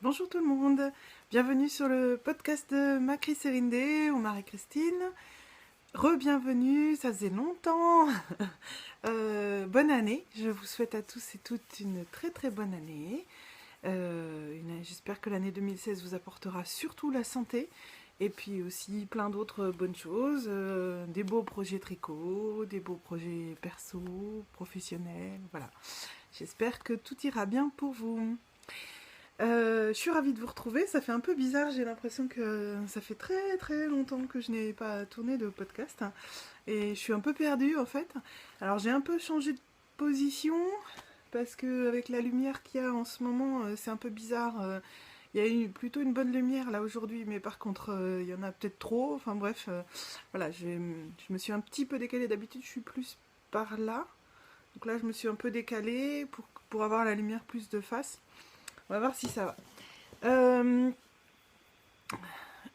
Bonjour tout le monde, bienvenue sur le podcast de Macri Sérindé ou Marie-Christine. Re-bienvenue, ça faisait longtemps. Bonne année, je vous souhaite à tous et toutes une très très bonne année. J'espère que l'année 2016 vous apportera surtout la santé et puis aussi plein d'autres bonnes choses, des beaux projets tricot, des beaux projets perso, professionnels, voilà. J'espère que tout ira bien pour vous. Je suis ravie de vous retrouver, ça fait un peu bizarre, j'ai l'impression que ça fait très très longtemps que je n'ai pas tourné de podcast et je suis un peu perdue en fait. Alors j'ai un peu changé de position parce que avec la lumière qu'il y a en ce moment c'est un peu bizarre. Il y a eu plutôt une bonne lumière là aujourd'hui, mais par contre il y en a peut-être trop, enfin bref, voilà, je me suis un petit peu décalée, d'habitude je suis plus par là, donc là je me suis un peu décalée pour avoir la lumière plus de face. On va voir si ça va. Euh,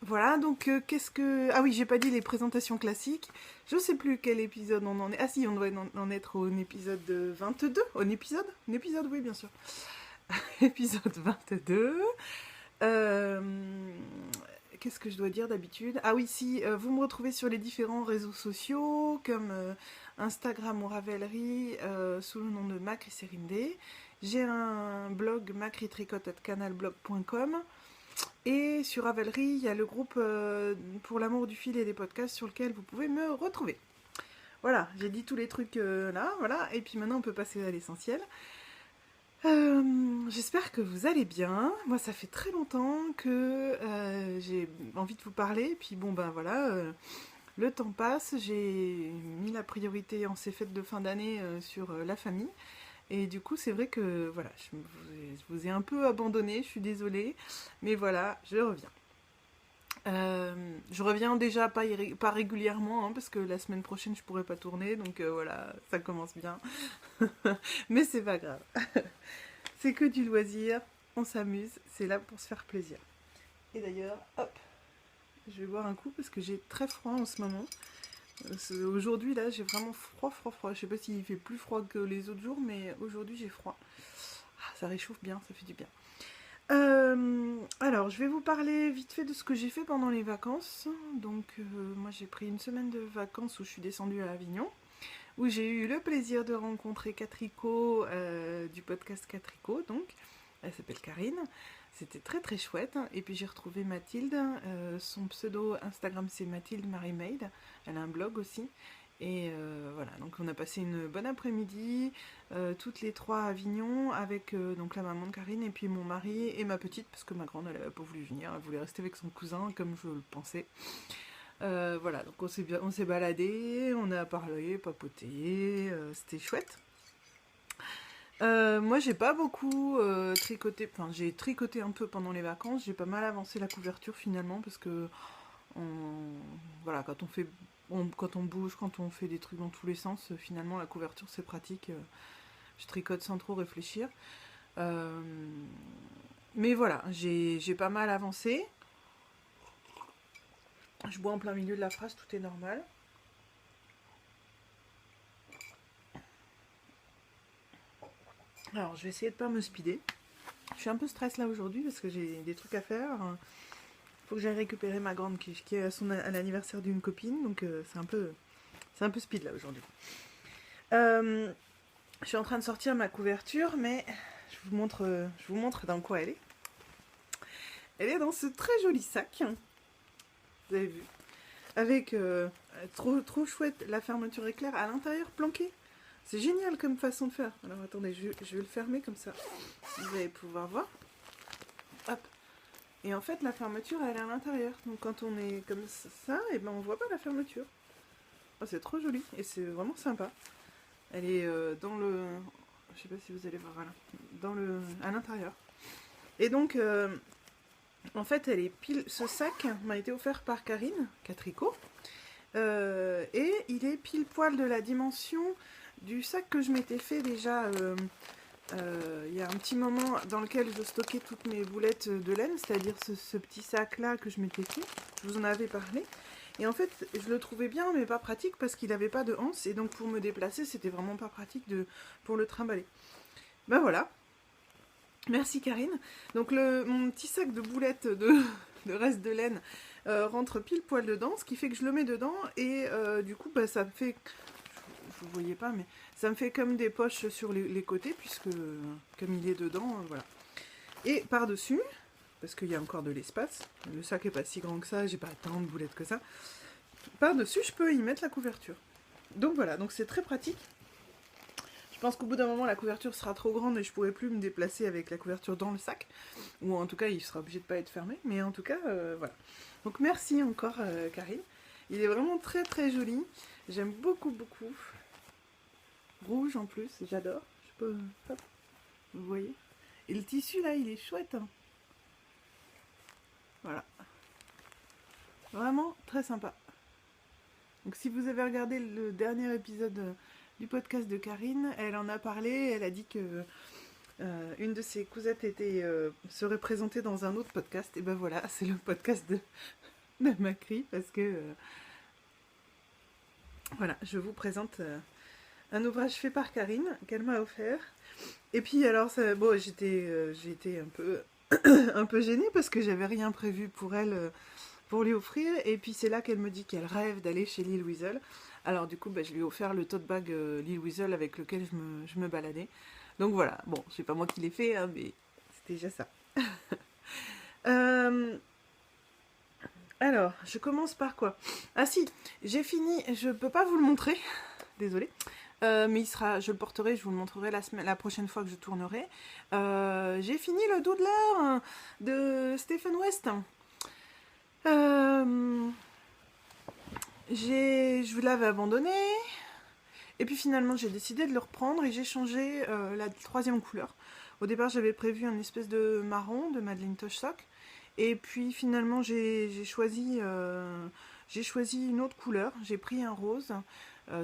voilà, donc qu'est-ce que... Ah oui, j'ai pas dit les présentations classiques. Je sais plus quel épisode on en est. Ah si, on doit en être au épisode 22. Au épisode Un épisode, oui, bien sûr. Épisode 22. Euh, Qu'est-ce que je dois dire d'habitude? Ah oui, si, vous me retrouvez sur les différents réseaux sociaux, comme Instagram ou Ravelry, sous le nom de Macri Sérindé. J'ai un blog macritricot@canalblog.com. Et sur Ravelry, il y a le groupe pour l'amour du fil et des podcasts sur lequel vous pouvez me retrouver. Voilà, j'ai dit tous les trucs là, voilà. Et puis maintenant, on peut passer à l'essentiel. J'espère que vous allez bien. Moi, ça fait très longtemps que j'ai envie de vous parler. Puis bon, ben voilà, le temps passe. J'ai mis la priorité en ces fêtes de fin d'année sur la famille. Et du coup, c'est vrai que voilà, je vous ai un peu abandonné. Je suis désolée, mais voilà, je reviens. Je reviens déjà pas régulièrement hein, parce que la semaine prochaine je pourrai pas tourner donc voilà ça commence bien mais c'est pas grave. C'est que du loisir, on s'amuse, c'est là pour se faire plaisir. Et d'ailleurs, hop, je vais boire un coup parce que j'ai très froid en ce moment. Aujourd'hui là j'ai vraiment froid. Je sais pas s'il fait plus froid que les autres jours mais aujourd'hui j'ai froid. Ah, ça réchauffe bien, ça fait du bien. Alors, je vais vous parler vite fait de ce que j'ai fait pendant les vacances. Donc, moi j'ai pris une semaine de vacances où je suis descendue à Avignon, où j'ai eu le plaisir de rencontrer Catrico du podcast Catrico, donc. Elle s'appelle Karine. C'était très très chouette. Et puis j'ai retrouvé Mathilde. Son pseudo Instagram c'est Mathilde Marie Maid. Elle a un blog aussi. Et voilà, donc on a passé une bonne après-midi, toutes les trois à Avignon, avec donc la maman de Karine et puis mon mari et ma petite, parce que ma grande elle n'avait pas voulu venir, elle voulait rester avec son cousin comme je le pensais. Voilà, donc on s'est baladé, on a parlé, papoté, c'était chouette. Moi j'ai pas beaucoup tricoté, enfin j'ai tricoté un peu pendant les vacances, j'ai pas mal avancé la couverture finalement parce que voilà, quand on bouge, quand on fait des trucs dans tous les sens, finalement la couverture c'est pratique. Je tricote sans trop réfléchir. Euh, mais voilà, j'ai pas mal avancé. Je bois en plein milieu de la phrase, tout est normal. Alors je vais essayer de pas me speeder. Je suis un peu stress là aujourd'hui parce que j'ai des trucs à faire. Faut que j'aille récupérer ma grande qui est à l'anniversaire d'une copine, donc c'est un peu speed là aujourd'hui. Je suis en train de sortir ma couverture, mais je vous montre dans quoi elle est. Elle est dans ce très joli sac, vous avez vu, avec trop chouette, la fermeture éclair à l'intérieur planquée. C'est génial comme façon de faire. Alors attendez, je vais le fermer comme ça, vous allez pouvoir voir. Hop. Et en fait, la fermeture, elle est à l'intérieur. Donc quand on est comme ça, et ben on voit pas la fermeture. Oh, c'est trop joli et c'est vraiment sympa. Elle est dans le, je sais pas si vous allez voir, voilà, à l'intérieur. Et donc, en fait, elle est pile. Ce sac m'a été offert par Karine Catrico, et il est pile poil de la dimension du sac que je m'étais fait déjà. Il y a un petit moment dans lequel je stockais toutes mes boulettes de laine, c'est-à-dire ce petit sac là que je m'étais fait, je vous en avais parlé. Et en fait, je le trouvais bien, mais pas pratique parce qu'il n'avait pas de anse, et donc pour me déplacer, c'était vraiment pas pratique pour le trimballer. Ben voilà, Merci Karine. Donc mon petit sac de boulettes de reste de laine rentre pile poil dedans, ce qui fait que je le mets dedans et du coup bah, ça me fait, vous ne voyez pas, mais ça me fait comme des poches sur les côtés puisque comme il est dedans, voilà. Et par-dessus, parce qu'il y a encore de l'espace, le sac est pas si grand que ça, j'ai pas tant de boulettes que ça, par-dessus je peux y mettre la couverture. Donc voilà, donc c'est très pratique. Je pense qu'au bout d'un moment, la couverture sera trop grande et je pourrai plus me déplacer avec la couverture dans le sac. Ou en tout cas, il sera obligé de ne pas être fermé. Mais en tout cas, voilà. Donc merci encore, Karine. Il est vraiment très très joli. J'aime beaucoup, beaucoup. Rouge en plus, j'adore. Je peux... Hop, vous voyez. Et le tissu, là, il est chouette. Hein. Voilà. Vraiment très sympa. Donc si vous avez regardé le dernier épisode du podcast de Karine, elle en a parlé. Elle a dit que une de ses cousettes serait présentée dans un autre podcast. Et ben voilà, c'est le podcast de Macri parce que voilà, je vous présente un ouvrage fait par Karine qu'elle m'a offert. Et puis alors, bon, j'ai été un peu un peu gênée parce que j'avais rien prévu pour elle pour lui offrir. Et puis c'est là qu'elle me dit qu'elle rêve d'aller chez Lil Weasel. Alors du coup, bah, je lui ai offert le tote bag Lil Weasel avec lequel je me baladais. Donc voilà, bon, c'est pas moi qui l'ai fait, hein, mais c'était déjà ça. Euh, alors, je commence par quoi? Ah si, j'ai fini, je peux pas vous le montrer, désolée. Mais je le porterai, je vous le montrerai la prochaine fois que je tournerai. J'ai fini le Doodler de Stephen West. Je l'avais abandonné. Et puis finalement, j'ai décidé de le reprendre et j'ai changé la troisième couleur. Au départ, j'avais prévu une espèce de marron de Madeleine Toshsock. Et puis finalement, j'ai choisi une autre couleur. J'ai pris un rose.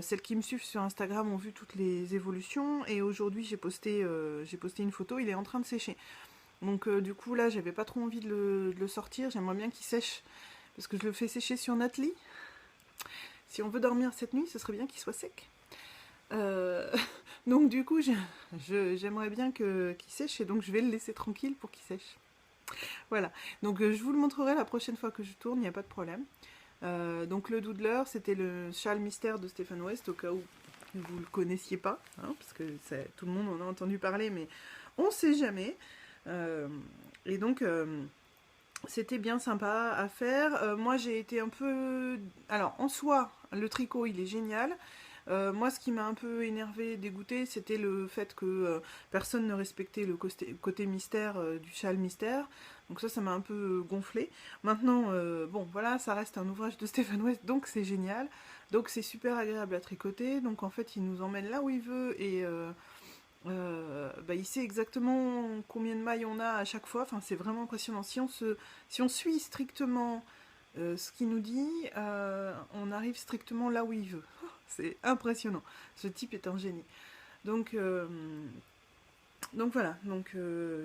Celles qui me suivent sur Instagram ont vu toutes les évolutions. Et aujourd'hui, j'ai posté une photo. Il est en train de sécher. Donc du coup, là, j'avais pas trop envie de le sortir. J'aimerais bien qu'il sèche. Parce que je le fais sécher sur notre lit. Si on veut dormir cette nuit, ce serait bien qu'il soit sec. Donc du coup, j'aimerais bien qu'il sèche et donc je vais le laisser tranquille pour qu'il sèche. Voilà, donc je vous le montrerai la prochaine fois que je tourne, il n'y a pas de problème. Donc le Doodler, c'était le châle mystère de Stephen West, au cas où vous ne le connaissiez pas, hein, parce que tout le monde en a entendu parler, mais on ne sait jamais. Et donc, c'était bien sympa à faire. Moi, j'ai été un peu... Alors, en soi, le tricot, il est génial. Moi, ce qui m'a un peu énervé, dégoûté, c'était le fait que personne ne respectait le côté mystère du châle mystère. Donc ça m'a un peu gonflé. Maintenant, bon, voilà, ça reste un ouvrage de Stephen West, donc c'est génial. Donc c'est super agréable à tricoter. Donc en fait, il nous emmène là où il veut et bah, il sait exactement combien de mailles on a à chaque fois. Enfin, c'est vraiment impressionnant. Si on suit strictement ce qu'il nous dit, on arrive strictement là où il veut. C'est impressionnant. Ce type est un génie. Donc, voilà. Donc,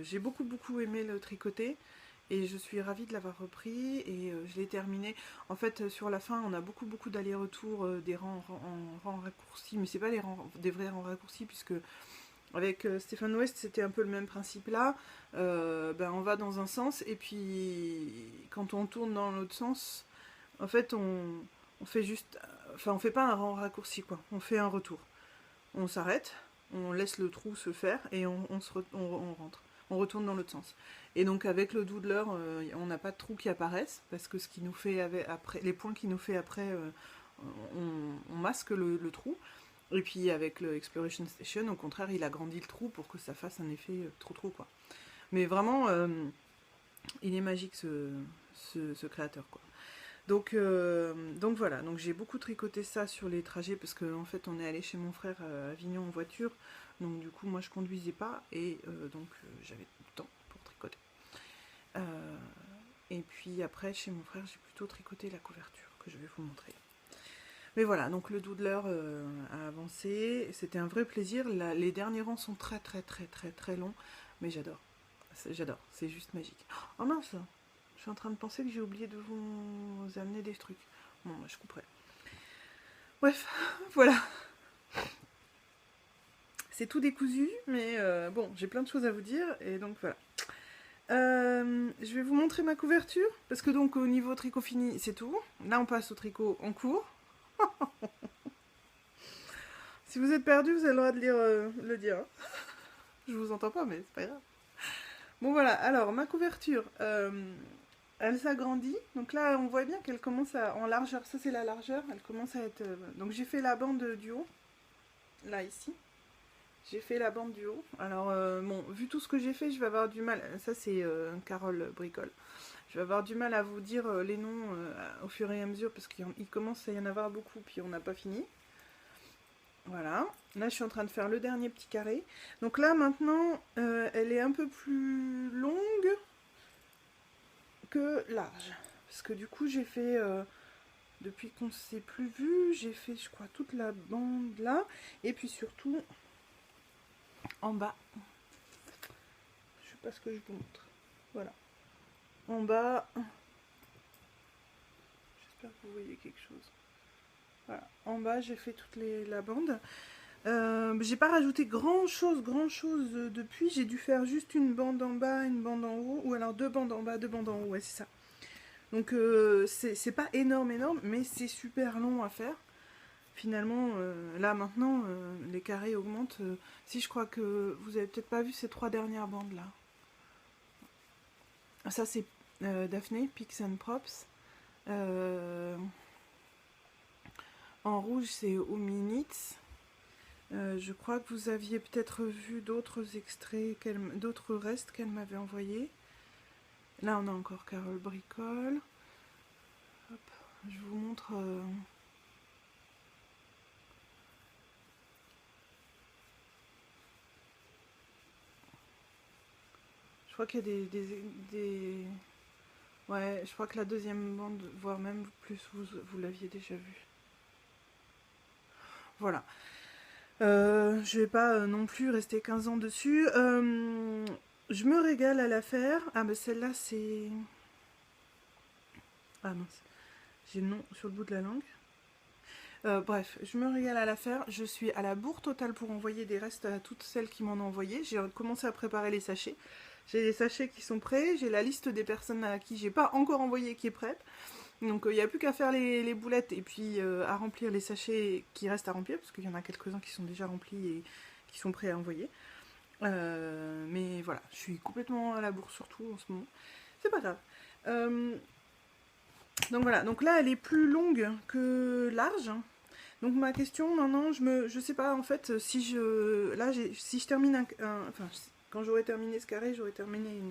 j'ai beaucoup beaucoup aimé le tricoter. Et je suis ravie de l'avoir repris et je l'ai terminé. En fait, sur la fin, on a beaucoup beaucoup d'allers-retours, des rangs en rangs raccourcis, mais c'est pas des vrais rangs raccourcis puisque avec Stephen West, c'était un peu le même principe là. Ben, on va dans un sens et puis quand on tourne dans l'autre sens, en fait, on fait juste, enfin, on fait pas un rang raccourci quoi. On fait un retour. On s'arrête, on laisse le trou se faire et on rentre. On retourne dans l'autre sens. Et donc avec le doodler, on n'a pas de trous qui apparaissent parce que ce qui nous fait après, les points qui nous fait après, on masque le trou. Et puis avec le Exploration Station, au contraire, il agrandit le trou pour que ça fasse un effet trop quoi. Mais vraiment, il est magique ce créateur quoi. Donc voilà, donc j'ai beaucoup tricoté ça sur les trajets parce qu'en fait on est allé chez mon frère à Avignon en voiture. Donc du coup moi je conduisais pas et donc j'avais tout le temps pour tricoter. Et puis après chez mon frère j'ai plutôt tricoté la couverture que je vais vous montrer. Mais voilà, donc le doodler a avancé, c'était un vrai plaisir. Les derniers rangs sont très très très très très longs, mais j'adore. J'adore, c'est juste magique. Oh mince, je suis en train de penser que j'ai oublié de vous amener des trucs. Bon, je couperai. Bref, voilà. c'est tout décousu, mais bon, j'ai plein de choses à vous dire, et donc voilà. Je vais vous montrer ma couverture, parce que donc au niveau tricot fini, c'est tout. Là, on passe au tricot en cours. Si vous êtes perdu, vous avez le droit de lire, le dire. Hein. Je vous entends pas, mais c'est pas grave. Bon voilà, alors ma couverture, elle s'agrandit. Donc là, on voit bien qu'elle commence en largeur. Ça, c'est la largeur. Elle commence à être... donc j'ai fait la bande du haut. Là, ici. J'ai fait la bande du haut. Alors, bon, vu tout ce que j'ai fait, je vais avoir du mal. Ça, c'est Carole Bricole. Je vais avoir du mal à vous dire les noms au fur et à mesure parce qu'il commence à y en avoir beaucoup, puis on n'a pas fini. Voilà. Là, je suis en train de faire le dernier petit carré. Donc là, maintenant, elle est un peu plus longue que large. Parce que du coup, j'ai fait... depuis qu'on ne s'est plus vu, j'ai fait, je crois, toute la bande là. Et puis surtout... en bas, je sais pas ce que je vous montre. Voilà. En bas, j'espère que vous voyez quelque chose. Voilà. En bas, j'ai fait toute la bande. J'ai pas rajouté grand chose depuis. J'ai dû faire juste une bande en bas, une bande en haut, ou alors deux bandes en bas, deux bandes en haut. Ouais, c'est ça. Donc c'est pas énorme, mais c'est super long à faire. Finalement, là maintenant, les carrés augmentent. Si je crois que vous avez peut-être pas vu ces 3 dernières bandes là. Ça c'est Daphné, Picks and Props. En rouge c'est Ominitz. Je crois que vous aviez peut-être vu d'autres extraits, d'autres restes qu'elle m'avait envoyés. Là on a encore Carole Bricole. Hop, je vous montre... Je crois qu'il y a des... Ouais, je crois que la deuxième bande, voire même plus, vous l'aviez déjà vu. Voilà. Je vais pas non plus rester 15 ans dessus. Je me régale à la faire. Ah, mais celle-là, c'est... Ah mince, j'ai le nom sur le bout de la langue. Bref, je me régale à la faire. Je suis à la bourre totale pour envoyer des restes à toutes celles qui m'en ont envoyé. J'ai commencé à préparer les sachets. J'ai les sachets qui sont prêts. J'ai la liste des personnes à qui j'ai pas encore envoyé qui est prête. Donc il n'y a plus qu'à faire les boulettes et puis à remplir les sachets qui restent à remplir, parce qu'il y en a quelques-uns qui sont déjà remplis et qui sont prêts à envoyer. Mais voilà, je suis complètement à la bourre surtout en ce moment. C'est pas grave. Donc voilà, donc là elle est plus longue que large. Donc ma question maintenant, je sais pas en fait si si je termine enfin quand j'aurai terminé ce carré, j'aurai terminé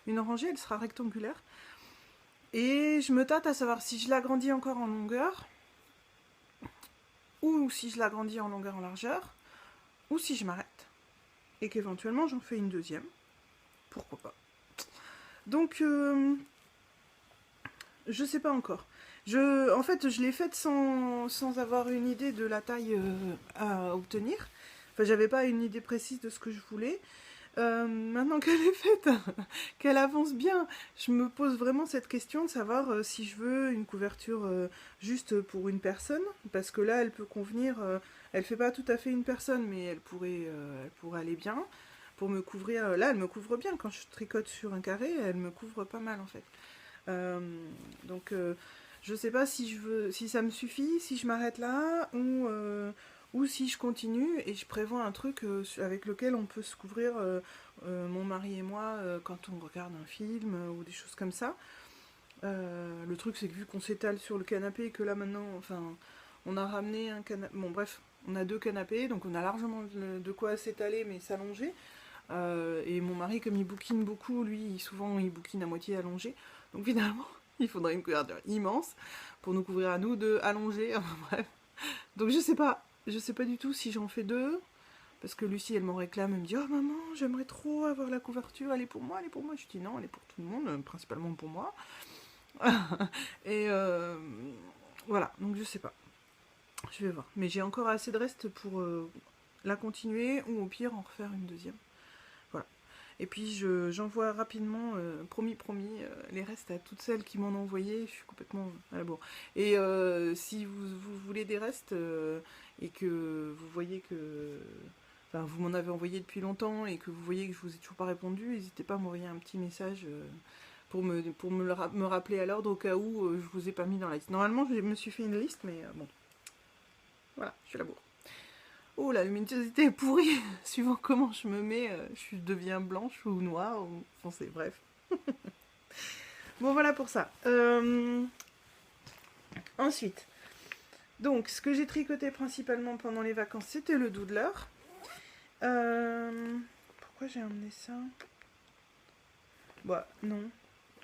une rangée, elle sera rectangulaire. Et je me tâte à savoir si je l'agrandis encore en longueur, ou si je l'agrandis en longueur en largeur, ou si je m'arrête. Et qu'éventuellement j'en fais une deuxième. Pourquoi pas. Donc, je sais pas encore. En fait, je l'ai faite sans avoir une idée de la taille à obtenir. Enfin, j'avais pas une idée précise de ce que je voulais. Maintenant qu'elle est faite, qu'elle avance bien, je me pose vraiment cette question de savoir si je veux une couverture juste pour une personne, parce que là elle peut convenir, elle fait pas tout à fait une personne, mais elle pourrait aller bien pour me couvrir. Là elle me couvre bien quand je tricote sur un carré, elle me couvre pas mal en fait. Donc je sais pas si ça me suffit, si je m'arrête là ou si je continue et je prévois un truc avec lequel on peut se couvrir, mon mari et moi, quand on regarde un film ou des choses comme ça. Le truc c'est que vu qu'on s'étale sur le canapé et que là maintenant, enfin, on a ramené un canapé, bon bref, on a 2 canapés, donc on a largement de quoi s'étaler mais s'allonger. Et mon mari, comme il bouquine beaucoup, lui, souvent il bouquine à moitié allongé, donc finalement, il faudrait une couverture immense pour nous couvrir à nous 2 allongés, enfin, bref. Donc je sais pas du tout si j'en fais 2, parce que Lucie, elle m'en réclame, elle me dit « Oh maman, j'aimerais trop avoir la couverture, elle est pour moi, elle est pour moi. » Je dis « Non, elle est pour tout le monde, principalement pour moi. » Et voilà, donc je sais pas. Je vais voir. Mais j'ai encore assez de reste pour la continuer, ou au pire en refaire une deuxième. Voilà. Et puis j'envoie rapidement, promis, les restes à toutes celles qui m'en ont envoyé. Je suis complètement à la bourre. Et si vous voulez des restes et que vous voyez que enfin, vous m'en avez envoyé depuis longtemps et que vous voyez que je vous ai toujours pas répondu, n'hésitez pas à m'envoyer un petit message pour me rappeler à l'ordre au cas où je vous ai pas mis dans la liste. Normalement, je me suis fait une liste, mais bon, voilà, je suis à la bourre. Oh, la luminosité est pourrie, suivant comment je me mets, je deviens blanche ou noire ou foncée, bref. Bon, voilà pour ça. Ensuite, donc, ce que j'ai tricoté principalement pendant les vacances, c'était le doodler. Pourquoi j'ai emmené ça? Bah, non.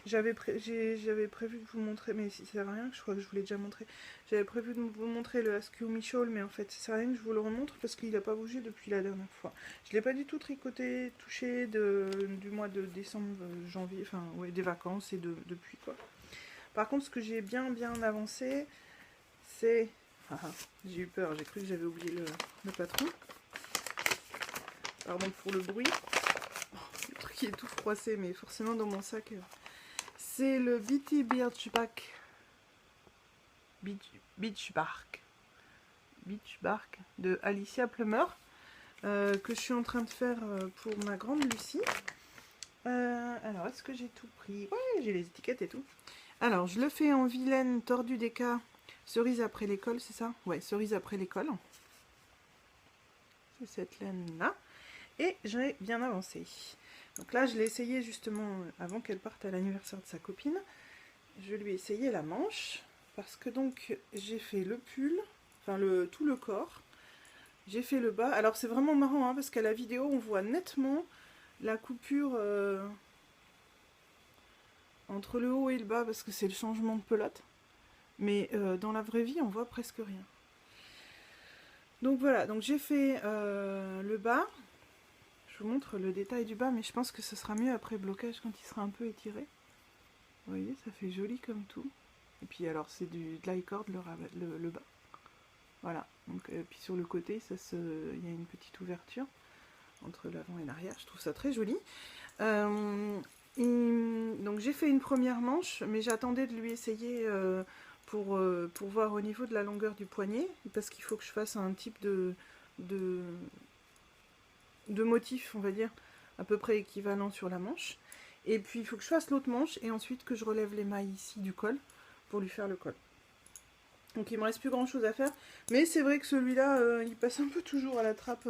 J'avais prévu de vous montrer, mais ça sert à rien, je crois que je vous l'ai déjà montré. J'avais prévu de vous montrer le Askew Shawl, mais en fait, ça sert à rien que je vous le remontre parce qu'il n'a pas bougé depuis la dernière fois. Je ne l'ai pas du tout tricoté, touché du mois de décembre, janvier, enfin, ouais, des vacances et depuis, quoi. Par contre, ce que j'ai bien avancé, c'est... Ah, j'ai eu peur, j'ai cru que j'avais oublié le patron. Pardon pour le bruit. Oh, le truc est tout froissé, mais forcément dans mon sac... C'est le Bitty Beach Bark de Alicia Plummer que je suis en train de faire pour ma grande Lucie. Alors, est-ce que j'ai tout pris? Ouais, j'ai les étiquettes et tout. Alors, je le fais en vilaine tordue d'éca, cerise après l'école, c'est ça? Ouais, cerise après l'école. C'est cette laine-là. Et j'ai bien avancé. Donc là, je l'ai essayé justement avant qu'elle parte à l'anniversaire de sa copine. Je lui ai essayé la manche, parce que donc j'ai fait le pull, enfin tout le corps. J'ai fait le bas. Alors c'est vraiment marrant, hein, parce qu'à la vidéo, on voit nettement la coupure entre le haut et le bas, parce que c'est le changement de pelote. Mais dans la vraie vie, on voit presque rien. Donc voilà, donc j'ai fait le bas. Je vous montre le détail du bas, mais je pense que ce sera mieux après blocage quand il sera un peu étiré. Vous voyez, ça fait joli comme tout. Et puis alors c'est de l'i-cord le bas. Voilà, donc puis sur le côté, il y a une petite ouverture entre l'avant et l'arrière, je trouve ça très joli. Donc j'ai fait une première manche, mais j'attendais de lui essayer pour voir au niveau de la longueur du poignet, parce qu'il faut que je fasse un type de motif, on va dire, à peu près équivalent sur la manche. Et puis il faut que je fasse l'autre manche, et ensuite que je relève les mailles ici du col, pour lui faire le col. Donc il me reste plus grand chose à faire, mais c'est vrai que celui-là, il passe un peu toujours à la trappe.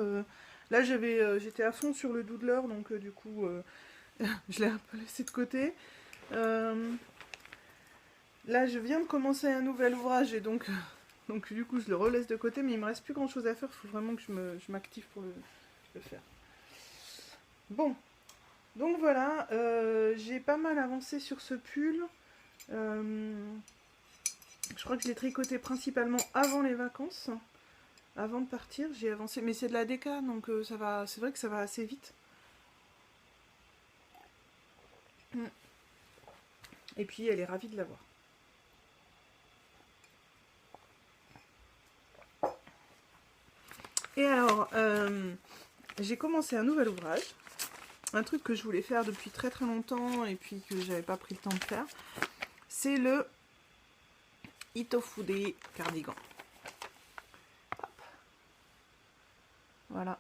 Là j'étais à fond sur le doodler, donc du coup je l'ai un peu laissé de côté. Là je viens de commencer un nouvel ouvrage, et donc du coup je le relaisse de côté, mais il me reste plus grand chose à faire, il faut vraiment que je m'active pour le faire. Bon, donc voilà, j'ai pas mal avancé sur ce pull. Je crois que je l'ai tricoté principalement avant les vacances. Avant de partir, j'ai avancé. Mais c'est de la déca, donc ça va. C'est vrai que ça va assez vite. Et puis elle est ravie de l'avoir. Et alors, j'ai commencé un nouvel ouvrage. Un truc que je voulais faire depuis très très longtemps et puis que j'avais pas pris le temps de faire. C'est le Itofude cardigan. Hop. Voilà.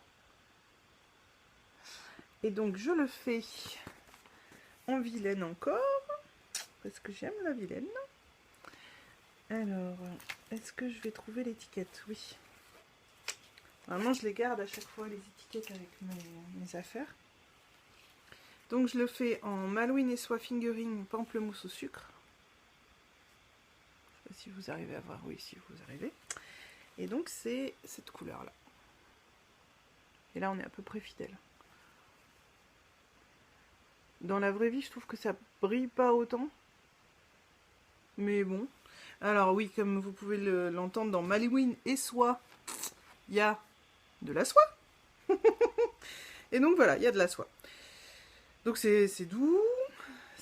Et donc je le fais en vilaine encore, parce que j'aime la vilaine. Alors, est-ce que je vais trouver l'étiquette? Oui. Vraiment, je les garde à chaque fois, les étiquettes, avec mes affaires. Donc je le fais en Malouine et soie fingering pamplemousse au sucre. Je ne sais pas si vous arrivez à voir, oui, si vous arrivez. Et donc c'est cette couleur-là. Et là, on est à peu près fidèle. Dans la vraie vie, je trouve que ça brille pas autant. Mais bon. Alors oui, comme vous pouvez l'entendre dans Malouine et soie, il y a de la soie. Et donc voilà, il y a de la soie. Donc c'est doux,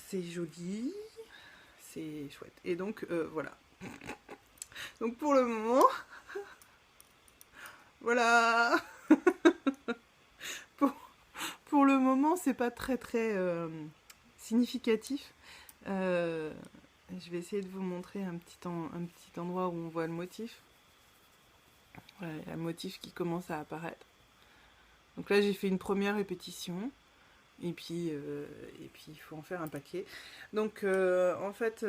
c'est joli, c'est chouette. Et donc voilà. Donc pour le moment, voilà. pour le moment, c'est pas très significatif. Je vais essayer de vous montrer un petit endroit où on voit le motif. Voilà, il y a le motif qui commence à apparaître. Donc là, j'ai fait une première répétition. Et puis il faut en faire un paquet. Donc, en fait,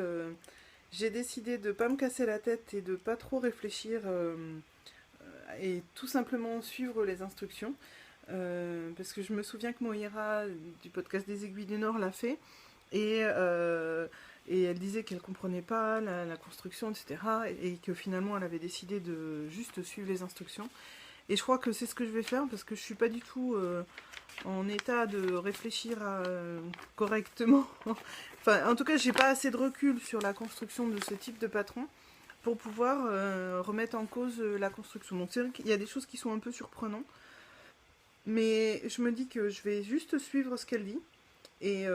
j'ai décidé de ne pas me casser la tête et de ne pas trop réfléchir et tout simplement suivre les instructions. Parce que je me souviens que Moira du podcast des Aiguilles du Nord l'a fait et elle disait qu'elle comprenait pas la construction, etc. Et que finalement elle avait décidé de juste suivre les instructions. Et je crois que c'est ce que je vais faire parce que je suis pas du tout en état de réfléchir correctement. Enfin, en tout cas, j'ai pas assez de recul sur la construction de ce type de patron pour pouvoir remettre en cause la construction. Donc c'est vrai qu'il y a des choses qui sont un peu surprenantes. Mais je me dis que je vais juste suivre ce qu'elle dit et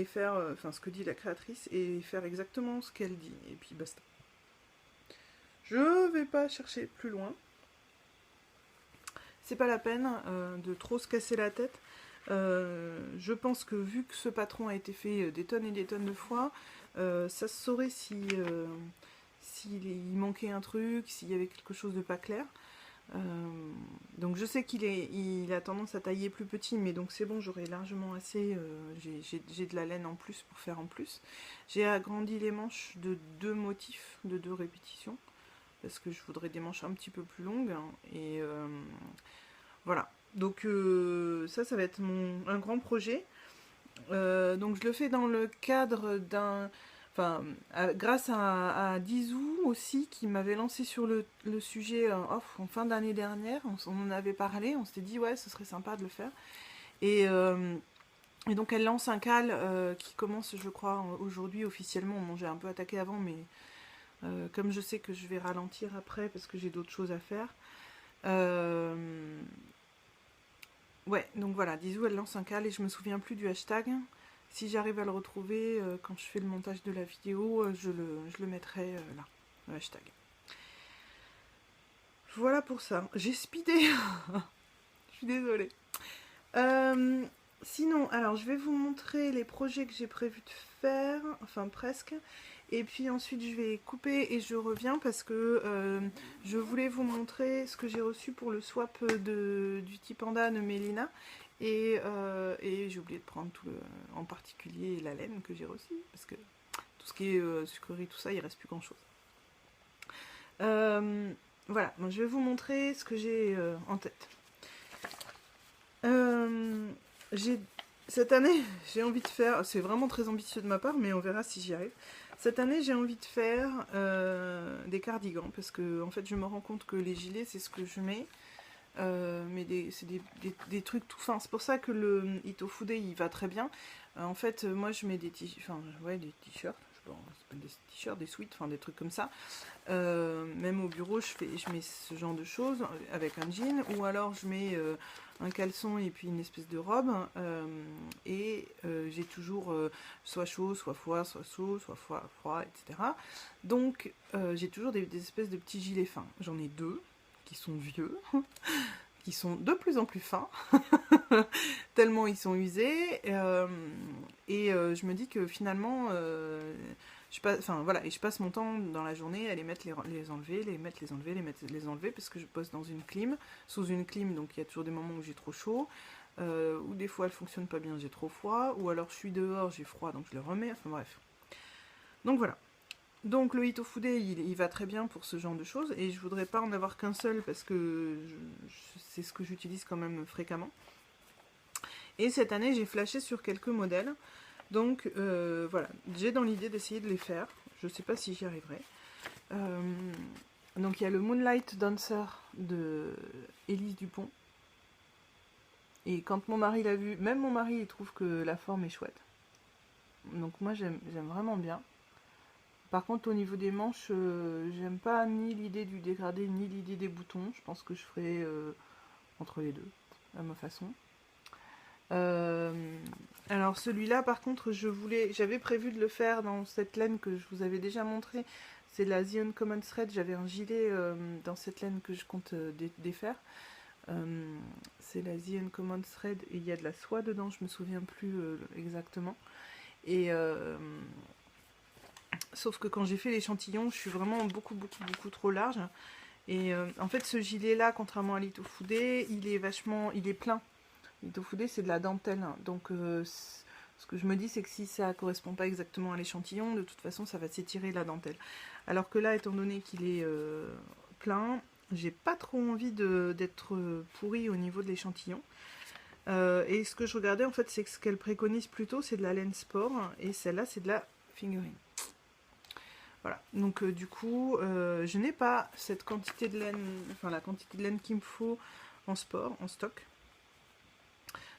faire enfin ce que dit la créatrice et faire exactement ce qu'elle dit. Et puis basta. Je vais pas chercher plus loin. C'est pas la peine de trop se casser la tête. Je pense que vu que ce patron a été fait des tonnes et des tonnes de fois, ça se saurait si, s'il manquait un truc, s'il y avait quelque chose de pas clair. Donc je sais il a tendance à tailler plus petit, mais donc c'est bon, j'aurai largement assez. J'ai de la laine en plus pour faire en plus. J'ai agrandi les manches de 2 motifs, de 2 répétitions, parce que je voudrais des manches un petit peu plus longues. Hein, et voilà. Donc ça va être un grand projet. Donc je le fais dans le cadre d'un... Enfin, grâce à Dizou aussi, qui m'avait lancé sur le sujet en fin d'année dernière. On en avait parlé, on s'était dit ouais, ce serait sympa de le faire. Et donc elle lance un cal qui commence, je crois, aujourd'hui officiellement. Bon, j'ai un peu attaqué avant, mais comme je sais que je vais ralentir après parce que j'ai d'autres choses à faire. Ouais, donc voilà, Dizou elle lance un cal et je me souviens plus du hashtag. Si j'arrive à le retrouver quand je fais le montage de la vidéo, je le mettrai là, le hashtag. Voilà pour ça. J'ai speedé. Je suis désolée. Sinon, alors je vais vous montrer les projets que j'ai prévu de faire, enfin presque. Et puis ensuite je vais couper et je reviens parce que je voulais vous montrer ce que j'ai reçu pour le swap du Tipanda de Mélina. Et j'ai oublié de prendre en particulier la laine que j'ai reçue, parce que tout ce qui est sucrerie, tout ça, il reste plus grand chose. Voilà, donc je vais vous montrer ce que j'ai en tête. Cette année, j'ai envie de faire, c'est vraiment très ambitieux de ma part, mais on verra si j'y arrive. Cette année, j'ai envie de faire des cardigans, parce que en fait, je me rends compte que les gilets, c'est ce que je mets. Mais c'est des trucs tout fins. C'est pour ça que le Itofude il va très bien. En fait, moi je mets des t-shirts, enfin ouais, des t-shirts, bon, des t-shirts, des sweats, enfin des trucs comme ça. Même au bureau, je mets ce genre de choses avec un jean, ou alors je mets un caleçon et puis une espèce de robe. Et j'ai toujours soit chaud, soit froid, soit chaud, soit froid, etc. Donc j'ai toujours des espèces de petits gilets fins. J'en ai 2 qui sont vieux, qui sont de plus en plus fins, tellement ils sont usés. Je me dis que finalement, je passe mon temps dans la journée à les mettre, les enlever, les mettre, les enlever, les mettre, les enlever, parce que je bosse dans une clim, sous une clim, donc il y a toujours des moments où j'ai trop chaud, ou des fois elle fonctionne pas bien, j'ai trop froid, ou alors je suis dehors, j'ai froid, donc je le remets, enfin bref. Donc voilà. Donc le Itofude, il va très bien pour ce genre de choses, et je voudrais pas en avoir qu'un seul parce que c'est ce que j'utilise quand même fréquemment. Et cette année, j'ai flashé sur quelques modèles, donc voilà, j'ai dans l'idée d'essayer de les faire. Je sais pas si j'y arriverai. Donc il y a le Moonlight Dancer de Élise Dupont. Et quand mon mari l'a vu, même mon mari il trouve que la forme est chouette. Donc moi j'aime vraiment bien. Par contre, au niveau des manches, j'aime pas ni l'idée du dégradé, ni l'idée des boutons. Je pense que je ferai entre les deux, à ma façon. Alors celui-là, par contre, j'avais prévu de le faire dans cette laine que je vous avais déjà montré. C'est la The Uncommon Thread. J'avais un gilet dans cette laine que je compte défaire. C'est la The Uncommon Thread et il y a de la soie dedans, je me souviens plus exactement. Et sauf que quand j'ai fait l'échantillon, je suis vraiment beaucoup trop large. Et en fait, ce gilet-là, contrairement à l'Itofude, il est plein. Itofude, c'est de la dentelle. Donc, ce que je me dis, c'est que si ça ne correspond pas exactement à l'échantillon, de toute façon, ça va s'étirer la dentelle. Alors que là, étant donné qu'il est plein, j'ai pas trop envie d'être pourri au niveau de l'échantillon. Et ce que je regardais, en fait, c'est que ce qu'elle préconise plutôt, c'est de la laine sport. Et celle-là, c'est de la fingering. Voilà, donc du coup, je n'ai pas cette quantité de laine, enfin la quantité de laine qu'il me faut en sport, en stock.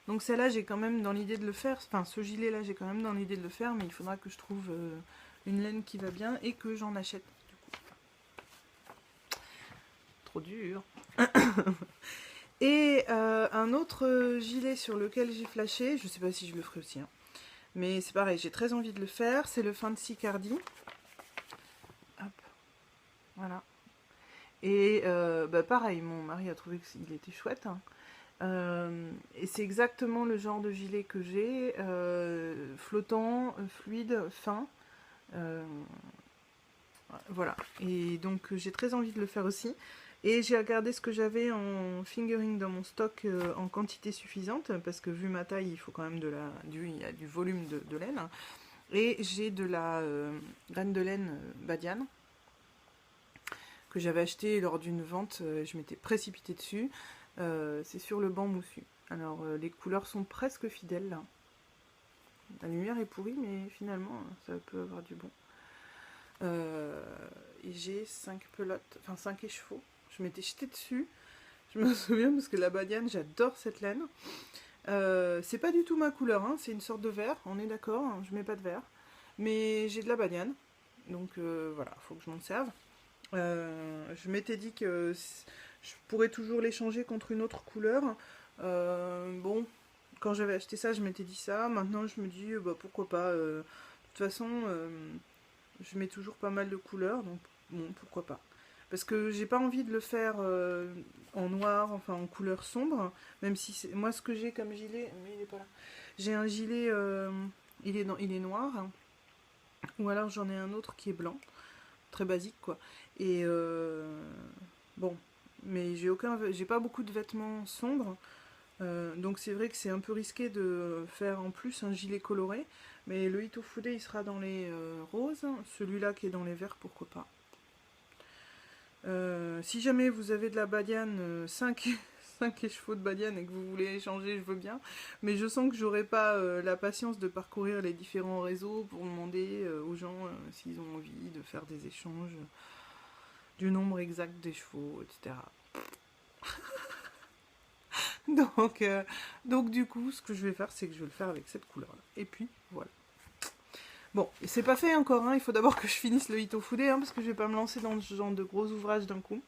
Donc celle-là, j'ai quand même dans l'idée de le faire, enfin ce gilet-là, j'ai quand même dans l'idée de le faire, mais il faudra que je trouve une laine qui va bien et que j'en achète. Du coup. Trop dur. Et un autre gilet sur lequel j'ai flashé, je sais pas si je le ferai aussi, hein, mais c'est pareil, j'ai très envie de le faire, c'est le Fancy Cardi. Hop, voilà. Et pareil, mon mari a trouvé qu'il était chouette. Hein. Et c'est exactement le genre de gilet que j'ai, flottant, fluide, fin. Voilà. Et donc j'ai très envie de le faire aussi. Et j'ai regardé ce que j'avais en fingering dans mon stock en quantité suffisante, parce que vu ma taille, il faut quand même il y a du volume de laine. Et j'ai de la graine de laine Badiane, que j'avais acheté lors d'une vente, je m'étais précipitée dessus. C'est sur le banc moussu. Alors les couleurs sont presque fidèles là. La lumière est pourrie, mais finalement ça peut avoir du bon. Et j'ai 5 pelotes, enfin 5 écheveaux. Je m'étais jetée dessus. Je me souviens parce que la Badiane, j'adore cette laine. C'est pas du tout ma couleur, hein, c'est une sorte de vert, on est d'accord, hein, je mets pas de vert. Mais j'ai de la Badiane, donc voilà, faut que je m'en serve. Je m'étais dit que je pourrais toujours l'échanger contre une autre couleur. Bon, quand j'avais acheté ça, je m'étais dit ça. Maintenant, je me dis, pourquoi pas. De toute façon, je mets toujours pas mal de couleurs, donc bon, pourquoi pas. Parce que j'ai pas envie de le faire en noir, enfin en couleur sombre, même si c'est... Moi, ce que j'ai comme gilet, mais il est pas là. J'ai un gilet, il est noir, hein. Ou alors j'en ai un autre qui est blanc, très basique quoi. Et bon, mais j'ai pas beaucoup de vêtements sombres, donc c'est vrai que c'est un peu risqué de faire en plus un gilet coloré. Mais le Itofude il sera dans les roses, celui-là qui est dans les verts, pourquoi pas. Si jamais vous avez de la Badiane, 5 écheveaux de Badiane et que vous voulez échanger, je veux bien. Mais je sens que j'aurai pas la patience de parcourir les différents réseaux pour demander aux gens s'ils ont envie de faire des échanges du nombre exact d'écheveaux, etc. Donc du coup, ce que je vais faire, c'est que je vais le faire avec cette couleur-là. Et puis, voilà. Bon, c'est pas fait encore, hein. Il faut d'abord que je finisse le Itofude, hein, parce que je vais pas me lancer dans ce genre de gros ouvrages d'un coup.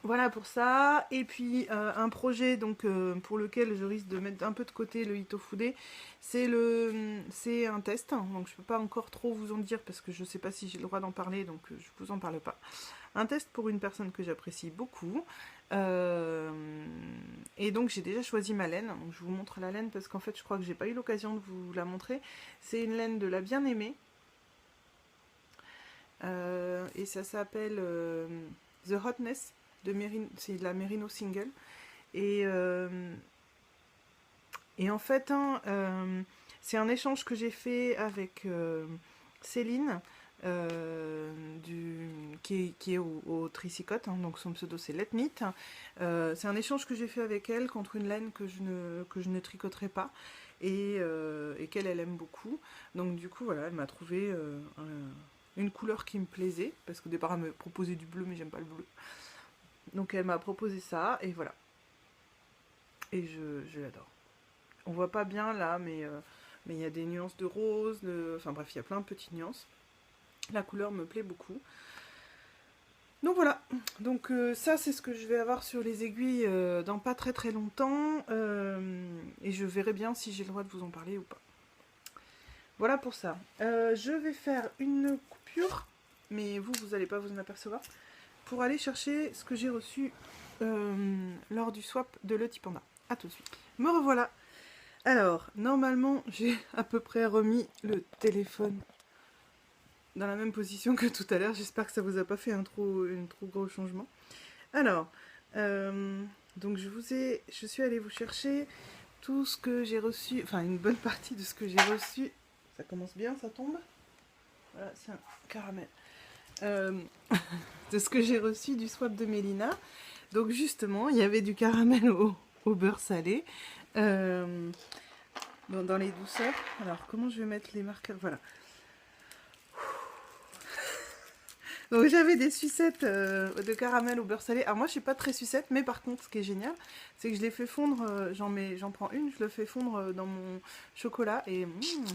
Voilà pour ça. Et puis un projet donc pour lequel je risque de mettre un peu de côté le Itofude, c'est un test. Donc je peux pas encore trop vous en dire parce que je sais pas si j'ai le droit d'en parler, donc je vous en parle pas. Un test pour une personne que j'apprécie beaucoup. Et donc j'ai déjà choisi ma laine. Donc je vous montre la laine parce qu'en fait je crois que j'ai pas eu l'occasion de vous la montrer. C'est une laine de la bien-aimée. Et ça s'appelle The Hotness. C'est de la Merino Single. Et en fait, hein, c'est un échange que j'ai fait avec Céline, qui est au Tricicote, hein, donc son pseudo c'est Letnit. C'est un échange que j'ai fait avec elle contre une laine que je ne tricoterai pas et qu'elle aime beaucoup. Donc du coup, voilà, elle m'a trouvé une couleur qui me plaisait, parce qu'au départ elle me proposait du bleu, mais j'aime pas le bleu. Donc elle m'a proposé ça, et voilà. Et je l'adore. On voit pas bien là, mais il y a des nuances de rose, enfin bref, il y a plein de petites nuances. La couleur me plaît beaucoup. Donc voilà, donc ça c'est ce que je vais avoir sur les aiguilles dans pas très très longtemps, et je verrai bien si j'ai le droit de vous en parler ou pas. Voilà pour ça. Je vais faire une coupure, mais vous n'allez pas vous en apercevoir, pour aller chercher ce que j'ai reçu lors du swap de Le Panda. A tout de suite. Me revoilà. Alors, normalement, j'ai à peu près remis le téléphone dans la même position que tout à l'heure. J'espère que ça vous a pas fait un trop gros changement. Alors, Donc je suis allée vous chercher tout ce que j'ai reçu, enfin une bonne partie de ce que j'ai reçu. Ça commence bien, ça tombe. Voilà, c'est un caramel. Euh, de ce que j'ai reçu du swap de Mélina. Donc justement, il y avait du caramel au beurre salé. Euh, dans les douceurs. Alors comment je vais mettre les marqueurs? Voilà. Donc j'avais des sucettes de caramel au beurre salé. Alors moi je suis pas très sucette, mais par contre ce qui est génial, c'est que je les fais fondre, j'en prends une, je le fais fondre dans mon chocolat et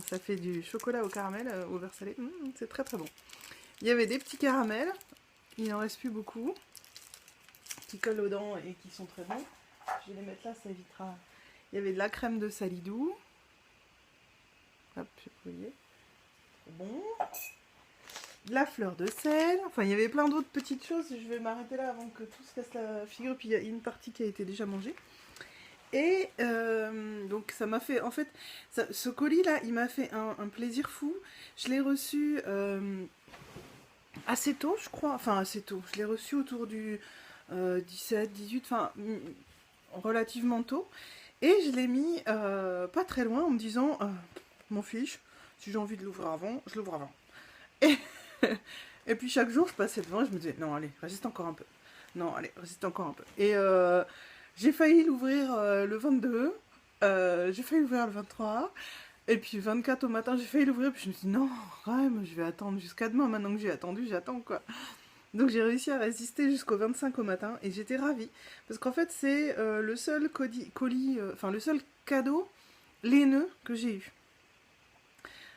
ça fait du chocolat au caramel au beurre salé. C'est très très bon. Il y avait des petits caramels, il en reste plus beaucoup, qui collent aux dents et qui sont très bons. Je vais les mettre là, ça évitera. Il y avait de la crème de salidou. Hop, vous voyez. Bon. De la fleur de sel, enfin il y avait plein d'autres petites choses, je vais m'arrêter là avant que tout se casse la figure, puis il y a une partie qui a été déjà mangée. Et donc ça m'a fait, en fait, ce colis là, il m'a fait un plaisir fou. Je l'ai reçu assez tôt, je crois, enfin assez tôt, je l'ai reçu autour du 17, 18, enfin relativement tôt. Et je l'ai mis pas très loin en me disant, m'en fiche, si j'ai envie de l'ouvrir avant, je l'ouvre avant. Et et puis chaque jour, je passais devant et je me disais, non, allez, résiste encore un peu. Non, allez, résiste encore un peu. Et j'ai failli l'ouvrir le 22, j'ai failli l'ouvrir le 23, et puis 24 au matin, j'ai failli l'ouvrir, puis je me suis dit, non, ouais, moi, je vais attendre jusqu'à demain. Maintenant que j'ai attendu, j'attends, quoi. Donc j'ai réussi à résister jusqu'au 25 au matin, et j'étais ravie. Parce qu'en fait, c'est le seul colis, enfin, le seul cadeau laineux que j'ai eu.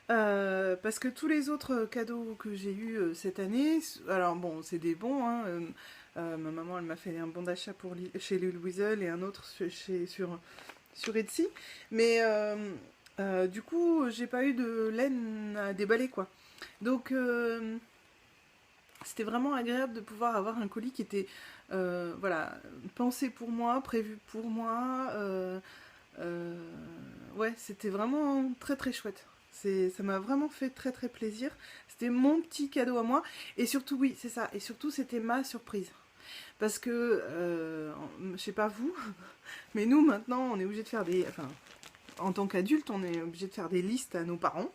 Parce que tous les autres cadeaux que j'ai eus cette année, alors bon, c'est des bons, hein, ma maman elle m'a fait un bon d'achat chez Lil Weasel et un autre sur Etsy, mais du coup j'ai pas eu de laine à déballer quoi. Donc c'était vraiment agréable de pouvoir avoir un colis qui était voilà, pensé pour moi, prévu pour moi. Euh, ouais, c'était vraiment très très chouette. Ça m'a vraiment fait très très plaisir. C'était mon petit cadeau à moi. Et surtout, oui, c'est ça. Et surtout, c'était ma surprise. Parce que, je sais pas vous, mais nous maintenant, on est obligé de faire des. Enfin, en tant qu'adulte, on est obligé de faire des listes à nos parents,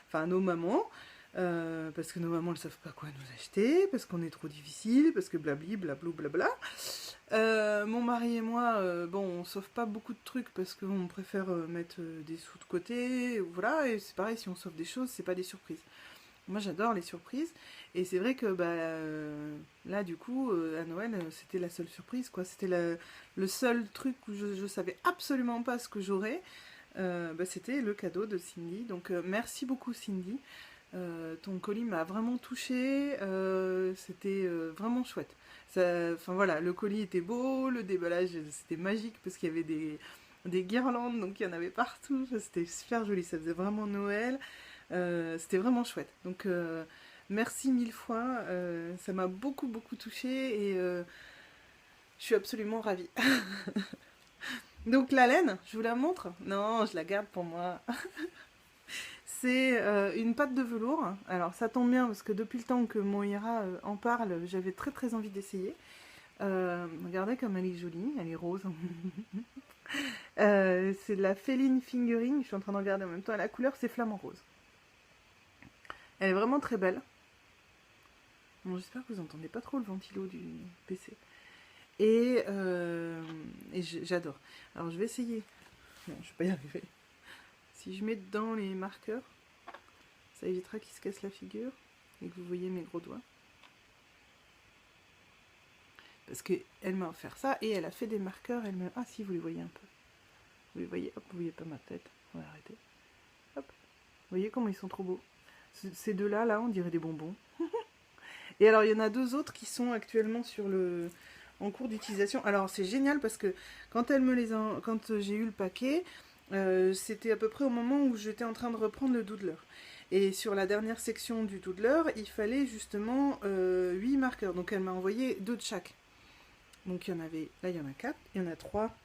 enfin à nos mamans. Parce que nos mamans ne savent pas quoi nous acheter, parce qu'on est trop difficile, parce que blabli, blablou, blabla. Mon mari et moi, bon, on sauve pas beaucoup de trucs parce qu'on préfère mettre des sous de côté, voilà, et c'est pareil, si on sauve des choses, c'est pas des surprises. Moi j'adore les surprises, et c'est vrai que bah, là du coup, à Noël, c'était la seule surprise, quoi. C'était le seul truc où je savais absolument pas ce que j'aurais, bah, c'était le cadeau de Cindy. Donc merci beaucoup Cindy. Ton colis m'a vraiment touchée, c'était vraiment chouette. Enfin voilà, le colis était beau, le déballage c'était magique parce qu'il y avait des guirlandes, donc il y en avait partout, c'était super joli, ça faisait vraiment Noël, c'était vraiment chouette. Donc merci mille fois, ça m'a beaucoup beaucoup touchée et je suis absolument ravie. Donc la laine, je vous la montre? Non, je la garde pour moi. C'est une pâte de velours. Alors ça tombe bien parce que depuis le temps que Moira en parle, j'avais très très envie d'essayer. Regardez comme elle est jolie, elle est rose. C'est de la Féline Fingering, je suis en train de regarder en même temps. La couleur c'est flamant rose. Elle est vraiment très belle. Bon, j'espère que vous entendez pas trop le ventilo du PC. Et j'adore. Alors je vais essayer. Non, je vais pas y arriver. Si je mets dans les marqueurs, ça évitera qu'il se casse la figure et que vous voyez mes gros doigts. Parce qu'elle m'a offert ça et elle a fait des marqueurs. Ah si, vous les voyez un peu. Vous les voyez, hop, vous voyez pas ma tête. On va arrêter. Hop. Vous voyez comment ils sont trop beaux. Ces deux-là, là, on dirait des bonbons. Et alors, il y en a deux autres qui sont actuellement en cours d'utilisation. Alors, c'est génial parce que quand quand j'ai eu le paquet, c'était à peu près au moment où j'étais en train de reprendre le doodler. Et sur la dernière section du doodler, il fallait justement 8 marqueurs. Donc, elle m'a envoyé 2 de chaque. Donc, il y en avait, là, il y en a 4. Il y en a 3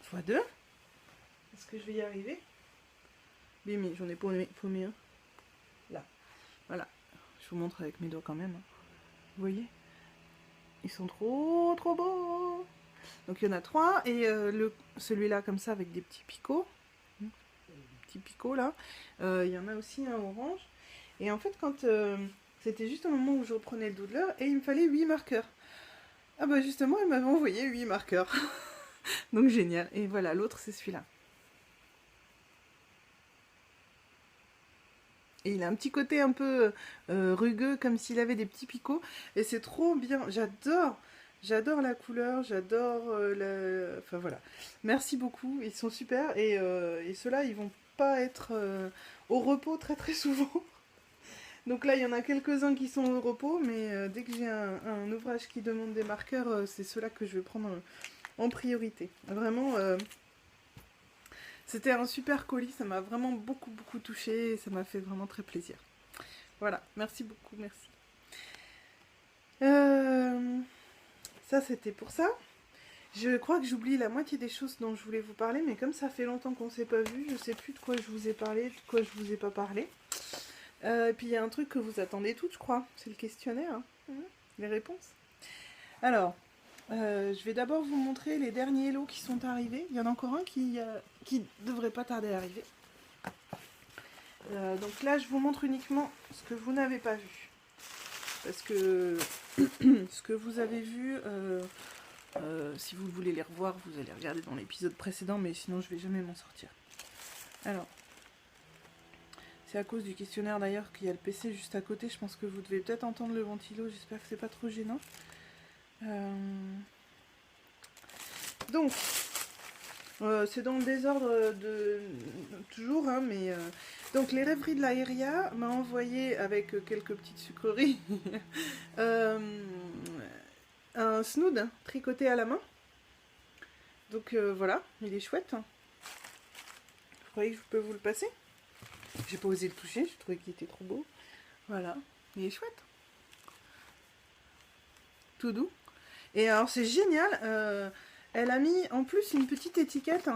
fois 2. Est-ce que je vais y arriver? Mais j'en ai paumé un. Là. Voilà. Je vous montre avec mes doigts quand même. Vous voyez? Ils sont trop trop beaux. Donc il y en a 3, et celui-là comme ça avec des petits picots. Petits picots là. Il y en a aussi un orange. Et en fait, quand c'était juste au moment où je reprenais le doodler, et il me fallait 8 marqueurs. Ah bah justement, elle m'avait envoyé 8 marqueurs. Donc génial. Et voilà, l'autre c'est celui-là. Et il a un petit côté un peu rugueux, comme s'il avait des petits picots. Et c'est trop bien. J'adore la couleur, j'adore Enfin voilà. Merci beaucoup, ils sont super. Et ceux-là, ils vont pas être au repos très très souvent. Donc là, il y en a quelques-uns qui sont au repos, mais dès que j'ai un ouvrage qui demande des marqueurs, c'est ceux-là que je vais prendre en priorité. Vraiment, c'était un super colis, ça m'a vraiment beaucoup beaucoup touché, et ça m'a fait vraiment très plaisir. Voilà, merci beaucoup, merci. Ça, c'était pour ça. Je crois que j'oublie la moitié des choses dont je voulais vous parler, mais comme ça fait longtemps qu'on ne s'est pas vu, je ne sais plus de quoi je vous ai parlé, de quoi je vous ai pas parlé. Et puis il y a un truc que vous attendez toutes, je crois, c'est le questionnaire, hein. Les réponses. Alors, je vais d'abord vous montrer les derniers lots qui sont arrivés. Il y en a encore un qui devrait pas tarder à arriver. Donc là, je vous montre uniquement ce que vous n'avez pas vu. Parce que ce que vous avez vu, si vous voulez les revoir, vous allez regarder dans l'épisode précédent, mais sinon je vais jamais m'en sortir. Alors, c'est à cause du questionnaire d'ailleurs qu'il y a le PC juste à côté. Je pense que vous devez peut-être entendre le ventilo, j'espère que c'est pas trop gênant. Donc, c'est dans le désordre de toujours, hein, mais donc les rêveries de l'Aéria m'a envoyé avec quelques petites sucreries un snood tricoté à la main. Donc voilà, il est chouette. Vous croyez que je peux vous le passer? J'ai pas osé le toucher, je trouvais qu'il était trop beau. Voilà, il est chouette. Tout doux. Et alors c'est génial, elle a mis en plus une petite étiquette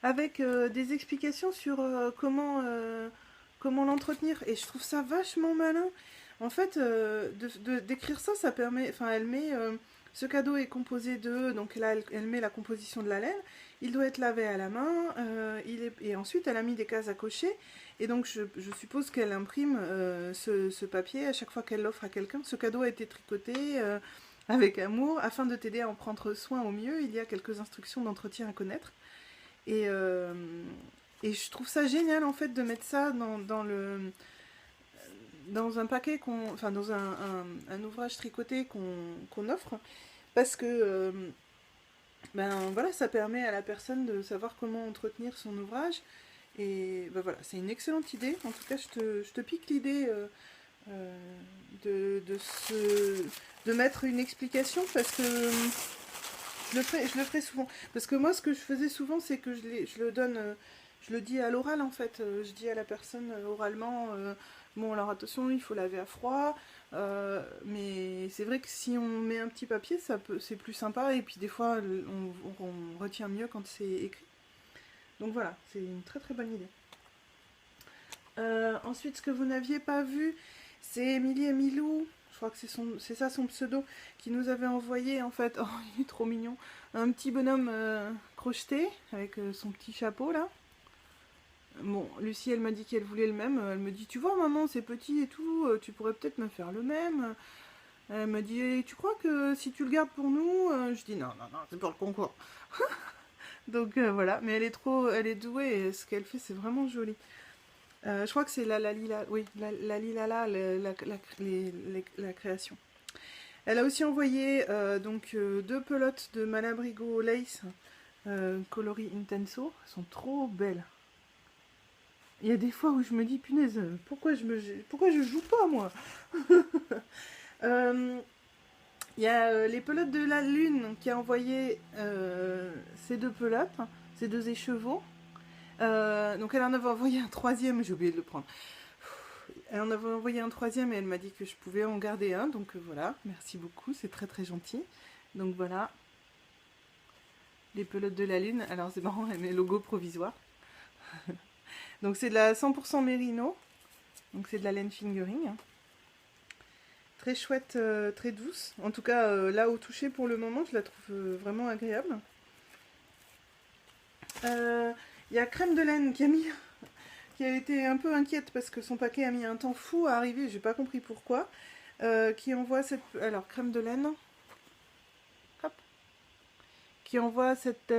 avec des explications sur comment l'entretenir. Et je trouve ça vachement malin. En fait, d'écrire ça, ça permet... Enfin, elle met... ce cadeau est composé de... Donc là, elle met la composition de la laine. Il doit être lavé à la main. Et ensuite, elle a mis des cases à cocher. Et donc, je suppose qu'elle imprime ce papier à chaque fois qu'elle l'offre à quelqu'un. Ce cadeau a été tricoté avec amour. Afin de t'aider à en prendre soin au mieux, il y a quelques instructions d'entretien à connaître. Et je trouve ça génial, en fait, de mettre ça dans un paquet, enfin dans un ouvrage tricoté qu'on offre, parce que ben voilà, ça permet à la personne de savoir comment entretenir son ouvrage. Et ben voilà, c'est une excellente idée. En tout cas, je te pique l'idée de mettre une explication, parce que je le ferai souvent. Parce que moi, ce que je faisais souvent, c'est que je le donne, je le dis à l'oral, en fait. Je dis à la personne oralement, bon, alors attention, il faut laver à froid. Mais c'est vrai que si on met un petit papier, c'est plus sympa. Et puis des fois, on retient mieux quand c'est écrit. Donc voilà, c'est une très très bonne idée. Ensuite, ce que vous n'aviez pas vu, c'est Émilie et Milou, je crois que c'est ça son pseudo, qui nous avait envoyé, en fait, oh il est trop mignon, un petit bonhomme crocheté, avec son petit chapeau là. Bon, Lucie, elle m'a dit qu'elle voulait le même, elle me dit, tu vois maman, c'est petit et tout, tu pourrais peut-être me faire le même. Elle m'a dit, eh, tu crois que si tu le gardes pour nous, je dis, non, non, non, c'est pour le concours. Donc voilà, mais elle est douée, et ce qu'elle fait, c'est vraiment joli. Je crois que c'est la Lila, oui, la Lilala, la création. Elle a aussi envoyé donc 2 pelotes de Malabrigo Lace coloris Intenso. Elles sont trop belles. Il y a des fois où je me dis, punaise, pourquoi je joue pas, moi? Il y a les pelotes de la Lune qui a envoyé ces 2 pelotes, ces 2 écheveaux. Donc elle en avait envoyé un troisième, j'ai oublié de le prendre. Elle en avait envoyé un troisième et elle m'a dit que je pouvais en garder un, donc voilà, merci beaucoup, c'est très très gentil. Donc voilà, les pelotes de la Lune. Alors c'est marrant, elle met logo provisoire. Donc c'est de la 100% mérino, donc c'est de la laine fingering. Très chouette, très douce. En tout cas, là au toucher pour le moment, je la trouve vraiment agréable. Il y a Crème de laine qui a été un peu inquiète parce que son paquet a mis un temps fou à arriver, j'ai pas compris pourquoi. Qui envoie cette... Alors, Crème de laine. Hop. Qui envoie cet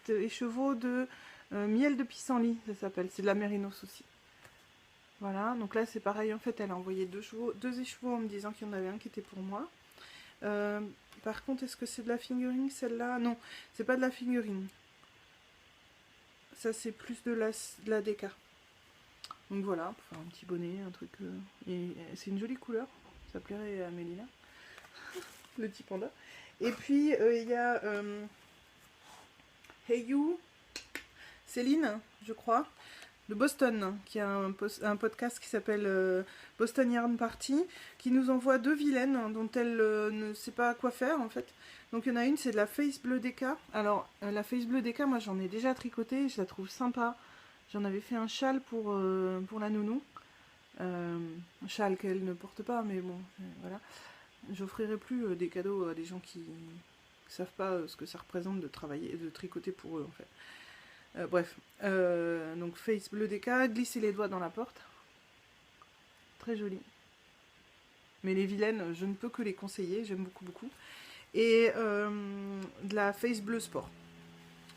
écheveau de miel de pissenlit, ça s'appelle. C'est de la mérinos aussi. Voilà, donc là c'est pareil, en fait elle a envoyé deux écheveaux en me disant qu'il y en avait un qui était pour moi. Par contre, est-ce que c'est de la fingering celle-là? Non, c'est pas de la fingering. Ça c'est plus de la déca. Donc voilà, pour faire un petit bonnet, un truc... et c'est une jolie couleur, ça plairait à Mélina, le petit panda. Et puis il y a Hey You, Céline, je crois, de Boston, qui a un podcast qui s'appelle Boston Yarn Party, qui nous envoie 2 vilaines dont elle ne sait pas quoi faire en fait. Donc il y en a une, c'est de la Face Bleu Déca. Alors la Face Bleu Déca, moi j'en ai déjà tricoté, je la trouve sympa. J'en avais fait un châle pour la nounou. Un châle qu'elle ne porte pas, mais bon, voilà. J'offrirai plus des cadeaux à des gens qui ne savent pas ce que ça représente de travailler, de tricoter pour eux en fait. Bref, donc Face Bleu Déca, glisser les doigts dans la porte. Très joli. Mais les vilaines, je ne peux que les conseiller, j'aime beaucoup beaucoup. Et de la Face Bleu Sport.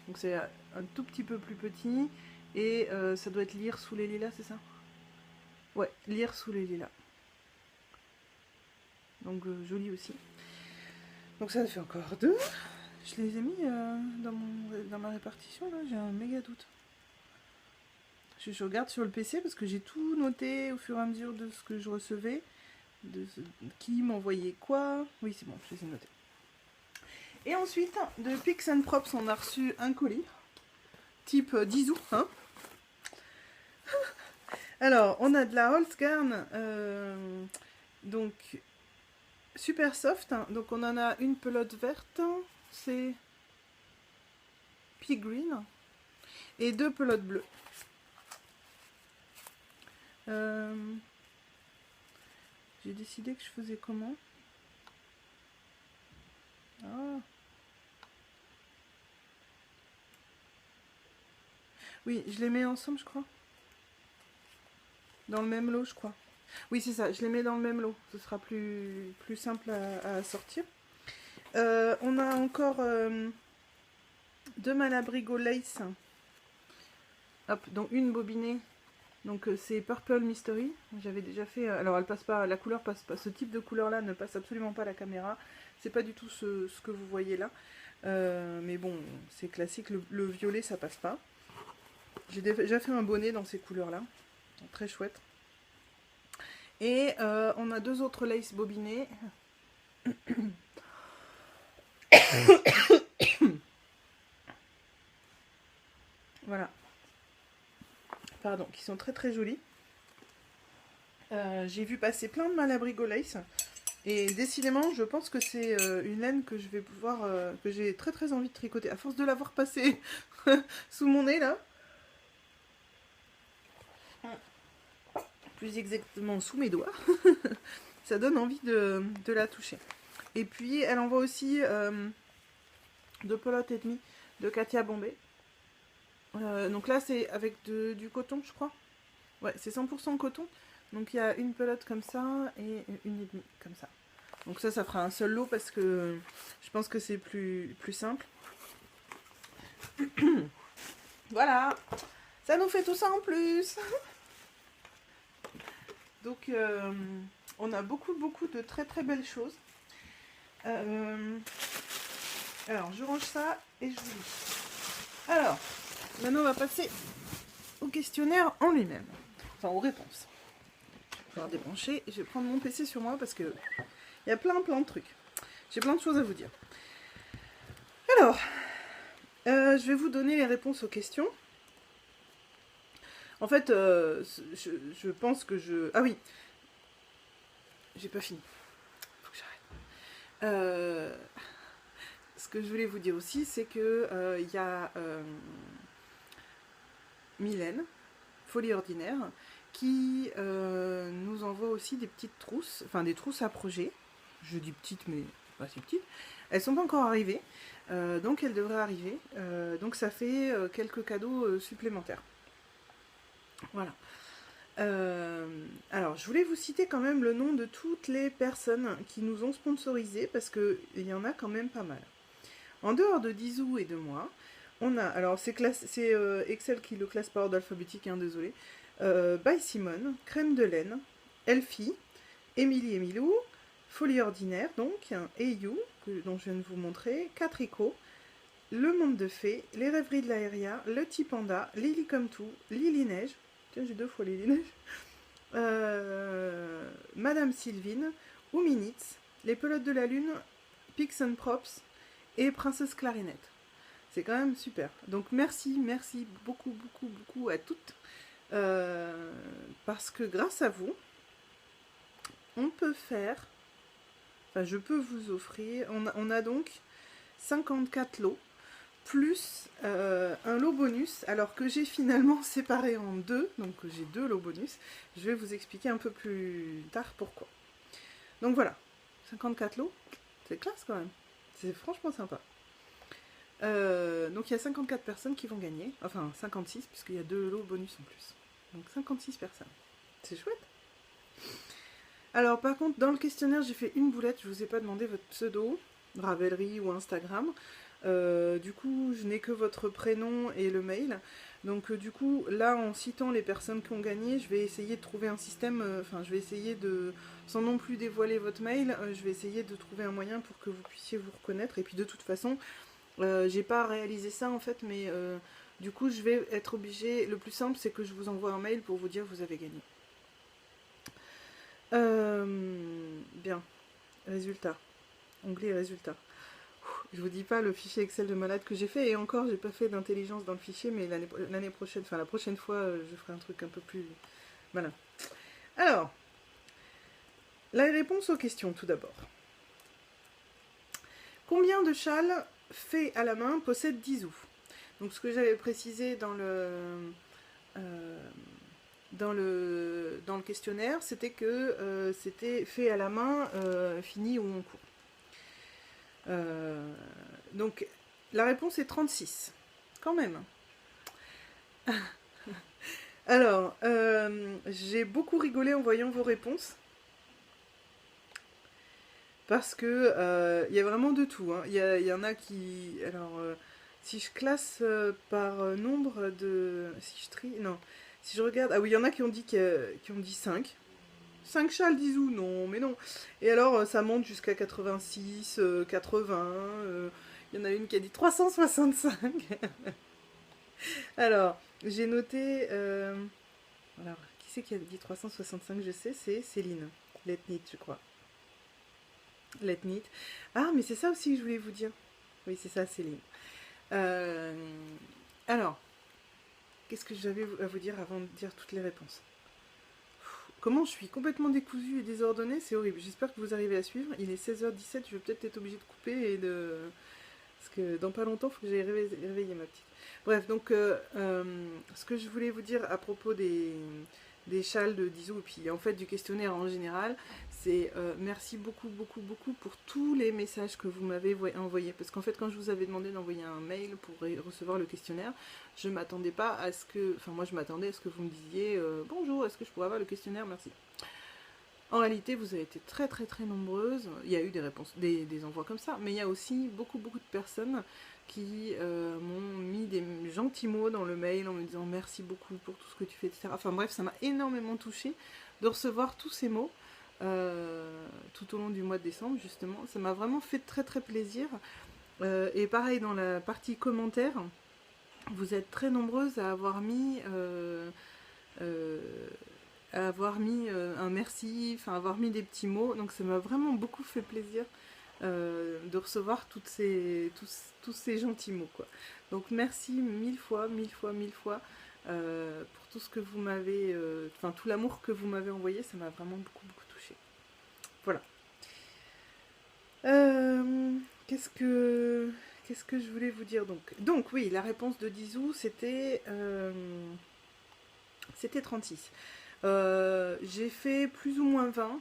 Donc c'est un tout petit peu plus petit. Et ça doit être lire sous les lilas, c'est ça? Ouais, lire sous les lilas. Donc joli aussi. Donc ça fait encore 2. Je les ai mis dans ma répartition, là, j'ai un méga doute. Je regarde sur le PC parce que j'ai tout noté au fur et à mesure de ce que je recevais, qui m'envoyait quoi. Oui, c'est bon, je les ai notés. Et ensuite, de Pix and Props, on a reçu un colis, type 10 août. Hein. Alors, on a de la Holzgarn, donc super soft. Hein. Donc, on en a une pelote verte, c'est Pea Green, et 2 pelotes bleues. J'ai décidé que je faisais comment? Ah. Oui, je les mets ensemble, je crois. Dans le même lot, je crois. Oui, c'est ça, je les mets dans le même lot. Ce sera plus simple à sortir. On a encore 2 Malabrigo Lace. Hop, dont une bobinée. Donc c'est Purple Mystery. J'avais déjà fait. Alors elle passe pas, la couleur passe pas. Ce type de couleur là ne passe absolument pas à la caméra. C'est pas du tout ce que vous voyez là. Mais bon, c'est classique. Le violet ça passe pas. J'ai déjà fait un bonnet dans ces couleurs là. Très chouette. Et on a 2 autres lace bobinés. Voilà. Pardon, qui sont très très jolies. J'ai vu passer plein de Malabrigo Lace. Et décidément, je pense que c'est une laine que je vais pouvoir, que j'ai très très envie de tricoter. À force de l'avoir passée sous mon nez là. Plus exactement sous mes doigts. Ça donne envie de la toucher. Et puis, elle envoie aussi 2 pelotes et demie de Katia Bombay. Donc là, c'est avec du coton, je crois. Ouais, c'est 100% coton. Donc il y a une pelote comme ça et une et demie comme ça. Donc ça fera un seul lot parce que je pense que c'est plus simple. Voilà, ça nous fait tout ça en plus. Donc on a beaucoup de très très belles choses. Alors je range ça et je vous dis. Alors, maintenant on va passer au questionnaire en lui-même. Enfin aux réponses. Je vais pouvoir débrancher et je vais prendre mon PC sur moi parce que il y a plein de trucs. J'ai plein de choses à vous dire. Alors, je vais vous donner les réponses aux questions. En fait, je pense que je... Ah oui, j'ai pas fini. Faut que j'arrête. Ce que je voulais vous dire aussi, c'est que y a Mylène, Folie Ordinaire, qui nous envoie aussi des petites trousses, enfin des trousses à projet. Je dis petites, mais pas si petites. Elles sont pas encore arrivées, donc elles devraient arriver. Donc ça fait quelques cadeaux supplémentaires. Voilà. Alors, je voulais vous citer quand même le nom de toutes les personnes qui nous ont sponsorisés, parce qu'il y en a quand même pas mal. En dehors de Dizou et de moi, on a, alors c'est Excel qui le classe par ordre alphabétique, hein, désolé, By Simone, Crème de laine, Elfie, Émilie et Milou, Folie ordinaire donc, et You, dont je viens de vous montrer, Catrico, Le monde de fées, Les rêveries de l'aéria, Le petit panda, Lily comme tout, Lily Neige, tiens j'ai 2 fois Lily Neige, Madame Sylvine, Ouminitz, Les pelotes de la lune, Pix and Props et Princesse Clarinette. C'est quand même super. Donc merci beaucoup, beaucoup, beaucoup à toutes. Parce que grâce à vous, on peut faire, enfin je peux vous offrir, on a donc 54 lots, plus un lot bonus, alors que j'ai finalement séparé en deux, donc j'ai 2 lots bonus. Je vais vous expliquer un peu plus tard pourquoi. Donc voilà, 54 lots, c'est classe quand même, c'est franchement sympa. Donc il y a 54 personnes qui vont gagner, enfin 56 puisqu'il y a 2 lots bonus en plus. Donc 56 personnes, c'est chouette. Alors par contre dans le questionnaire j'ai fait une boulette, je vous ai pas demandé votre pseudo, Ravelry ou Instagram. Du coup je n'ai que votre prénom et le mail. Donc du coup là en citant les personnes qui ont gagné, je vais essayer de trouver un système, enfin je vais essayer de, sans non plus dévoiler votre mail, je vais essayer de trouver un moyen pour que vous puissiez vous reconnaître. Et puis de toute façon, j'ai pas réalisé ça en fait, mais du coup je vais être obligée, le plus simple c'est que je vous envoie un mail pour vous dire que vous avez gagné. Bien, résultats, onglet résultats. Je vous dis pas le fichier Excel de malade que j'ai fait, et encore j'ai pas fait d'intelligence dans le fichier, mais l'année prochaine, enfin la prochaine fois, je ferai un truc un peu plus malin. Alors, la réponse aux questions tout d'abord. Combien de châles faits à la main possède Dizou? Donc ce que j'avais précisé dans le questionnaire, c'était que c'était fait à la main, fini ou en cours. Donc la réponse est 36, quand même. Alors, j'ai beaucoup rigolé en voyant vos réponses. Parce que y a vraiment de tout. Hein. Y en a qui... Alors, si je classe par nombre de... Si je trie... Non. Si je regarde... Ah oui, il y en a qui ont dit, qui ont dit 5. 5 châles d'Izou, non, mais non. Et alors, ça monte jusqu'à 86, 80. Il y en a une qui a dit 365. Alors, j'ai noté... alors, qui c'est qui a dit 365, je sais, c'est Céline. Letnit, je crois. Letnit. Ah, mais c'est ça aussi que je voulais vous dire. Oui, c'est ça, Céline. Alors, qu'est-ce que j'avais à vous dire avant de dire toutes les réponses? Comment je suis complètement décousue et désordonnée, c'est horrible. J'espère que vous arrivez à suivre. Il est 16h17, je vais peut-être être obligée de couper et de... Parce que dans pas longtemps, il faut que j'aille réveiller ma petite. Bref, donc, ce que je voulais vous dire à propos des châles de Dizou, et puis en fait du questionnaire en général, c'est merci beaucoup pour tous les messages que vous m'avez envoyés. Parce qu'en fait, quand je vous avais demandé d'envoyer un mail pour recevoir le questionnaire, je m'attendais pas à ce que... Enfin, moi je m'attendais à ce que vous me disiez bonjour, est-ce que je pourrais avoir le questionnaire, merci. En réalité, vous avez été très nombreuses. Il y a eu des réponses, des envois comme ça, mais il y a aussi beaucoup de personnes qui m'ont mis des gentils mots dans le mail en me disant merci beaucoup pour tout ce que tu fais, etc. Enfin bref, ça m'a énormément touchée de recevoir tous ces mots tout au long du mois de décembre, justement. Ça m'a vraiment fait très plaisir. Et pareil, dans la partie commentaires, vous êtes très nombreuses à avoir mis... un merci, enfin avoir mis des petits mots, donc ça m'a vraiment beaucoup fait plaisir de recevoir tous ces gentils mots, quoi. Donc merci mille fois pour tout ce que vous m'avez, enfin tout l'amour que vous m'avez envoyé, ça m'a vraiment beaucoup touchée. Voilà. Qu'est-ce que je voulais vous dire donc oui, la réponse de Dizou c'était 36. J'ai fait plus ou moins 20.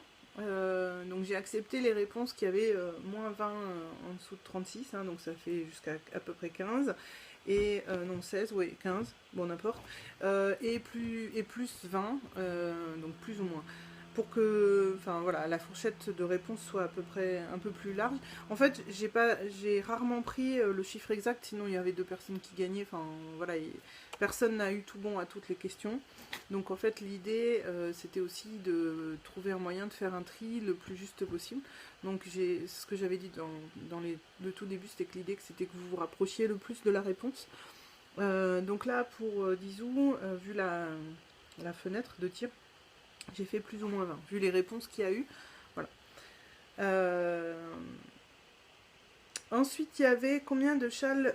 Donc j'ai accepté les réponses qui avaient moins 20 en dessous de 36, hein, donc ça fait jusqu'à à peu près 15. Et non, 16, oui, 15, bon n'importe. Et plus 20, donc plus ou moins. Pour que, enfin voilà, la fourchette de réponse soit à peu près un peu plus large. En fait, j'ai rarement pris le chiffre exact, sinon il y avait deux personnes qui gagnaient. Enfin voilà, personne n'a eu tout bon à toutes les questions. Donc en fait, l'idée, c'était aussi de trouver un moyen de faire un tri le plus juste possible. Donc ce que j'avais dit le tout début, c'était que l'idée c'était que vous vous rapprochiez le plus de la réponse. Donc là, pour Dizou, vu la fenêtre de tir, j'ai fait plus ou moins 20, vu les réponses qu'il y a eu. Voilà. Ensuite, il y avait combien de châles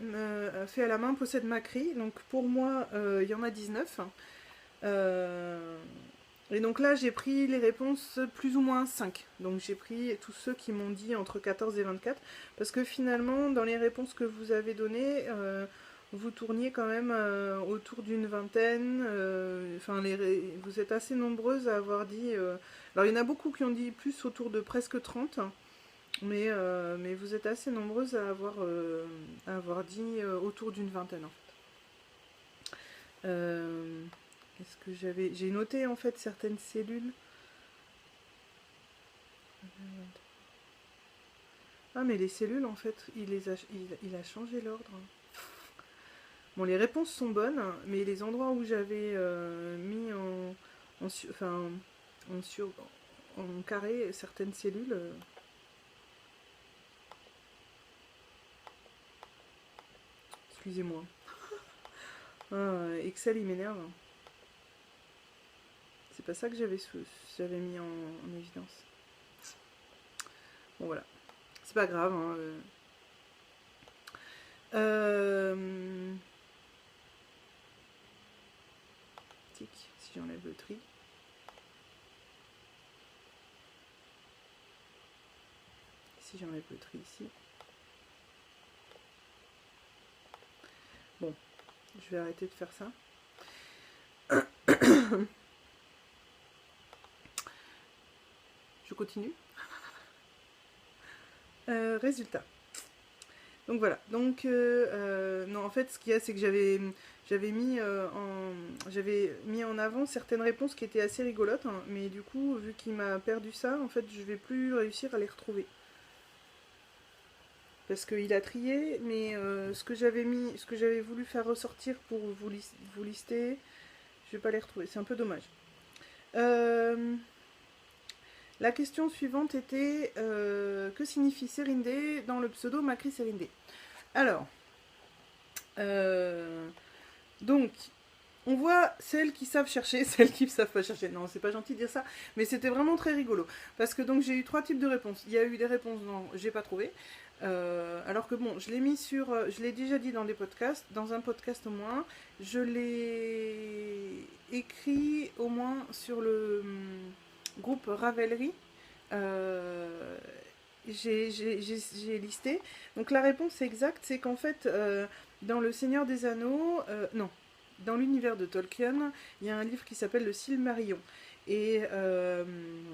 faits à la main possède Macri. Donc pour moi, il y en a 19. Et donc là, j'ai pris les réponses plus ou moins 5. Donc j'ai pris tous ceux qui m'ont dit entre 14 et 24. Parce que finalement, dans les réponses que vous avez données, vous tourniez quand même autour d'une vingtaine. Enfin, vous êtes assez nombreuses à avoir dit... alors il y en a beaucoup qui ont dit plus autour de presque 30. Mais vous êtes assez nombreuses à avoir dit autour d'une vingtaine en fait. Est-ce que j'ai noté en fait certaines cellules. Ah mais les cellules en fait, il a changé l'ordre. Bon, les réponses sont bonnes, mais les endroits où j'avais mis en carré certaines cellules. Excusez-moi. Excel il m'énerve. C'est pas ça que j'avais mis en évidence. Bon voilà. C'est pas grave. Hein. Tic, si j'enlève le tri. Si j'enlève le tri ici. Bon, je vais arrêter de faire ça. Je continue. Résultat. Donc voilà. Donc non, en fait, ce qu'il y a, c'est que j'avais mis en avant certaines réponses qui étaient assez rigolotes, hein, mais du coup, vu qu'il m'a perdu ça, en fait, je vais plus réussir à les retrouver. Parce qu'il a trié, mais ce que j'avais voulu faire ressortir pour vous lister, je vais pas les retrouver. C'est un peu dommage. La question suivante était que signifie Sérindé dans le pseudo Macri Sérindé. Alors, donc, on voit celles qui savent chercher, celles qui ne savent pas chercher. Non, c'est pas gentil de dire ça, mais c'était vraiment très rigolo. Parce que donc j'ai eu 3 types de réponses. Il y a eu des réponses dont j'ai pas trouvé. Alors que bon, je l'ai déjà dit dans des podcasts, dans un podcast au moins, je l'ai écrit au moins sur le groupe Ravelry. J'ai listé. Donc la réponse exacte, c'est qu'en fait, dans Le Seigneur des Anneaux, non, dans l'univers de Tolkien, il y a un livre qui s'appelle Le Silmarillion. Et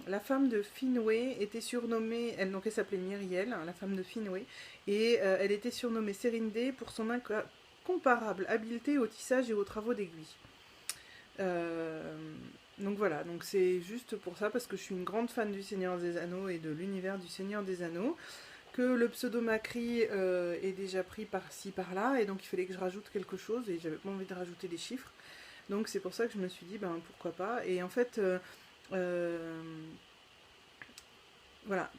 la femme de Finwë était surnommée, elle s'appelait Myriel, hein, la femme de Finwë, et elle était surnommée Sérindé pour son incomparable habileté au tissage et aux travaux d'aiguille. Donc voilà, donc c'est juste pour ça, parce que je suis une grande fan du Seigneur des Anneaux et de l'univers du Seigneur des Anneaux, que le pseudo Macri est déjà pris par-ci par-là, et donc il fallait que je rajoute quelque chose, et j'avais pas envie de rajouter des chiffres. Donc c'est pour ça que je me suis dit, ben pourquoi pas. Et en fait, voilà,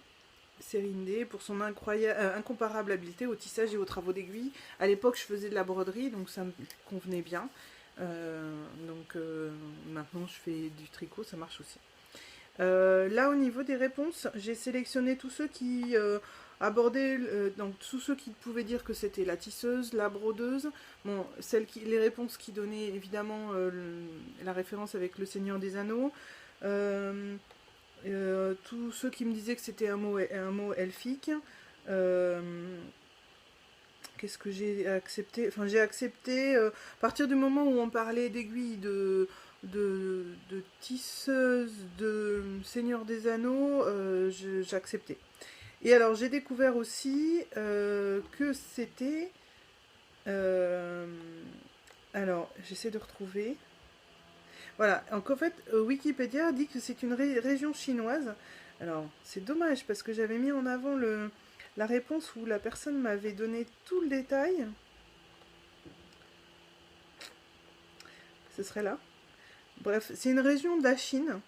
Sérindé pour son incomparable habileté au tissage et aux travaux d'aiguille. À l'époque, je faisais de la broderie, donc ça me convenait bien. Maintenant, je fais du tricot, ça marche aussi. Là, au niveau des réponses, j'ai sélectionné tous ceux qui abordaient, donc tous ceux qui pouvaient dire que c'était la tisseuse, la brodeuse. Bon, les réponses qui donnaient évidemment la référence avec le Seigneur des Anneaux. Tous ceux qui me disaient que c'était un mot elfique. Qu'est-ce que j'ai accepté? Enfin, j'ai accepté, à partir du moment où on parlait d'aiguilles, de tisseuse de Seigneur des Anneaux, j'acceptais. Et alors j'ai découvert aussi que c'était... euh, alors j'essaie de retrouver... Voilà, donc en fait Wikipédia dit que c'est une région chinoise. Alors c'est dommage parce que j'avais mis en avant la réponse où la personne m'avait donné tout le détail. Ce serait là. Bref, c'est une région de la Chine.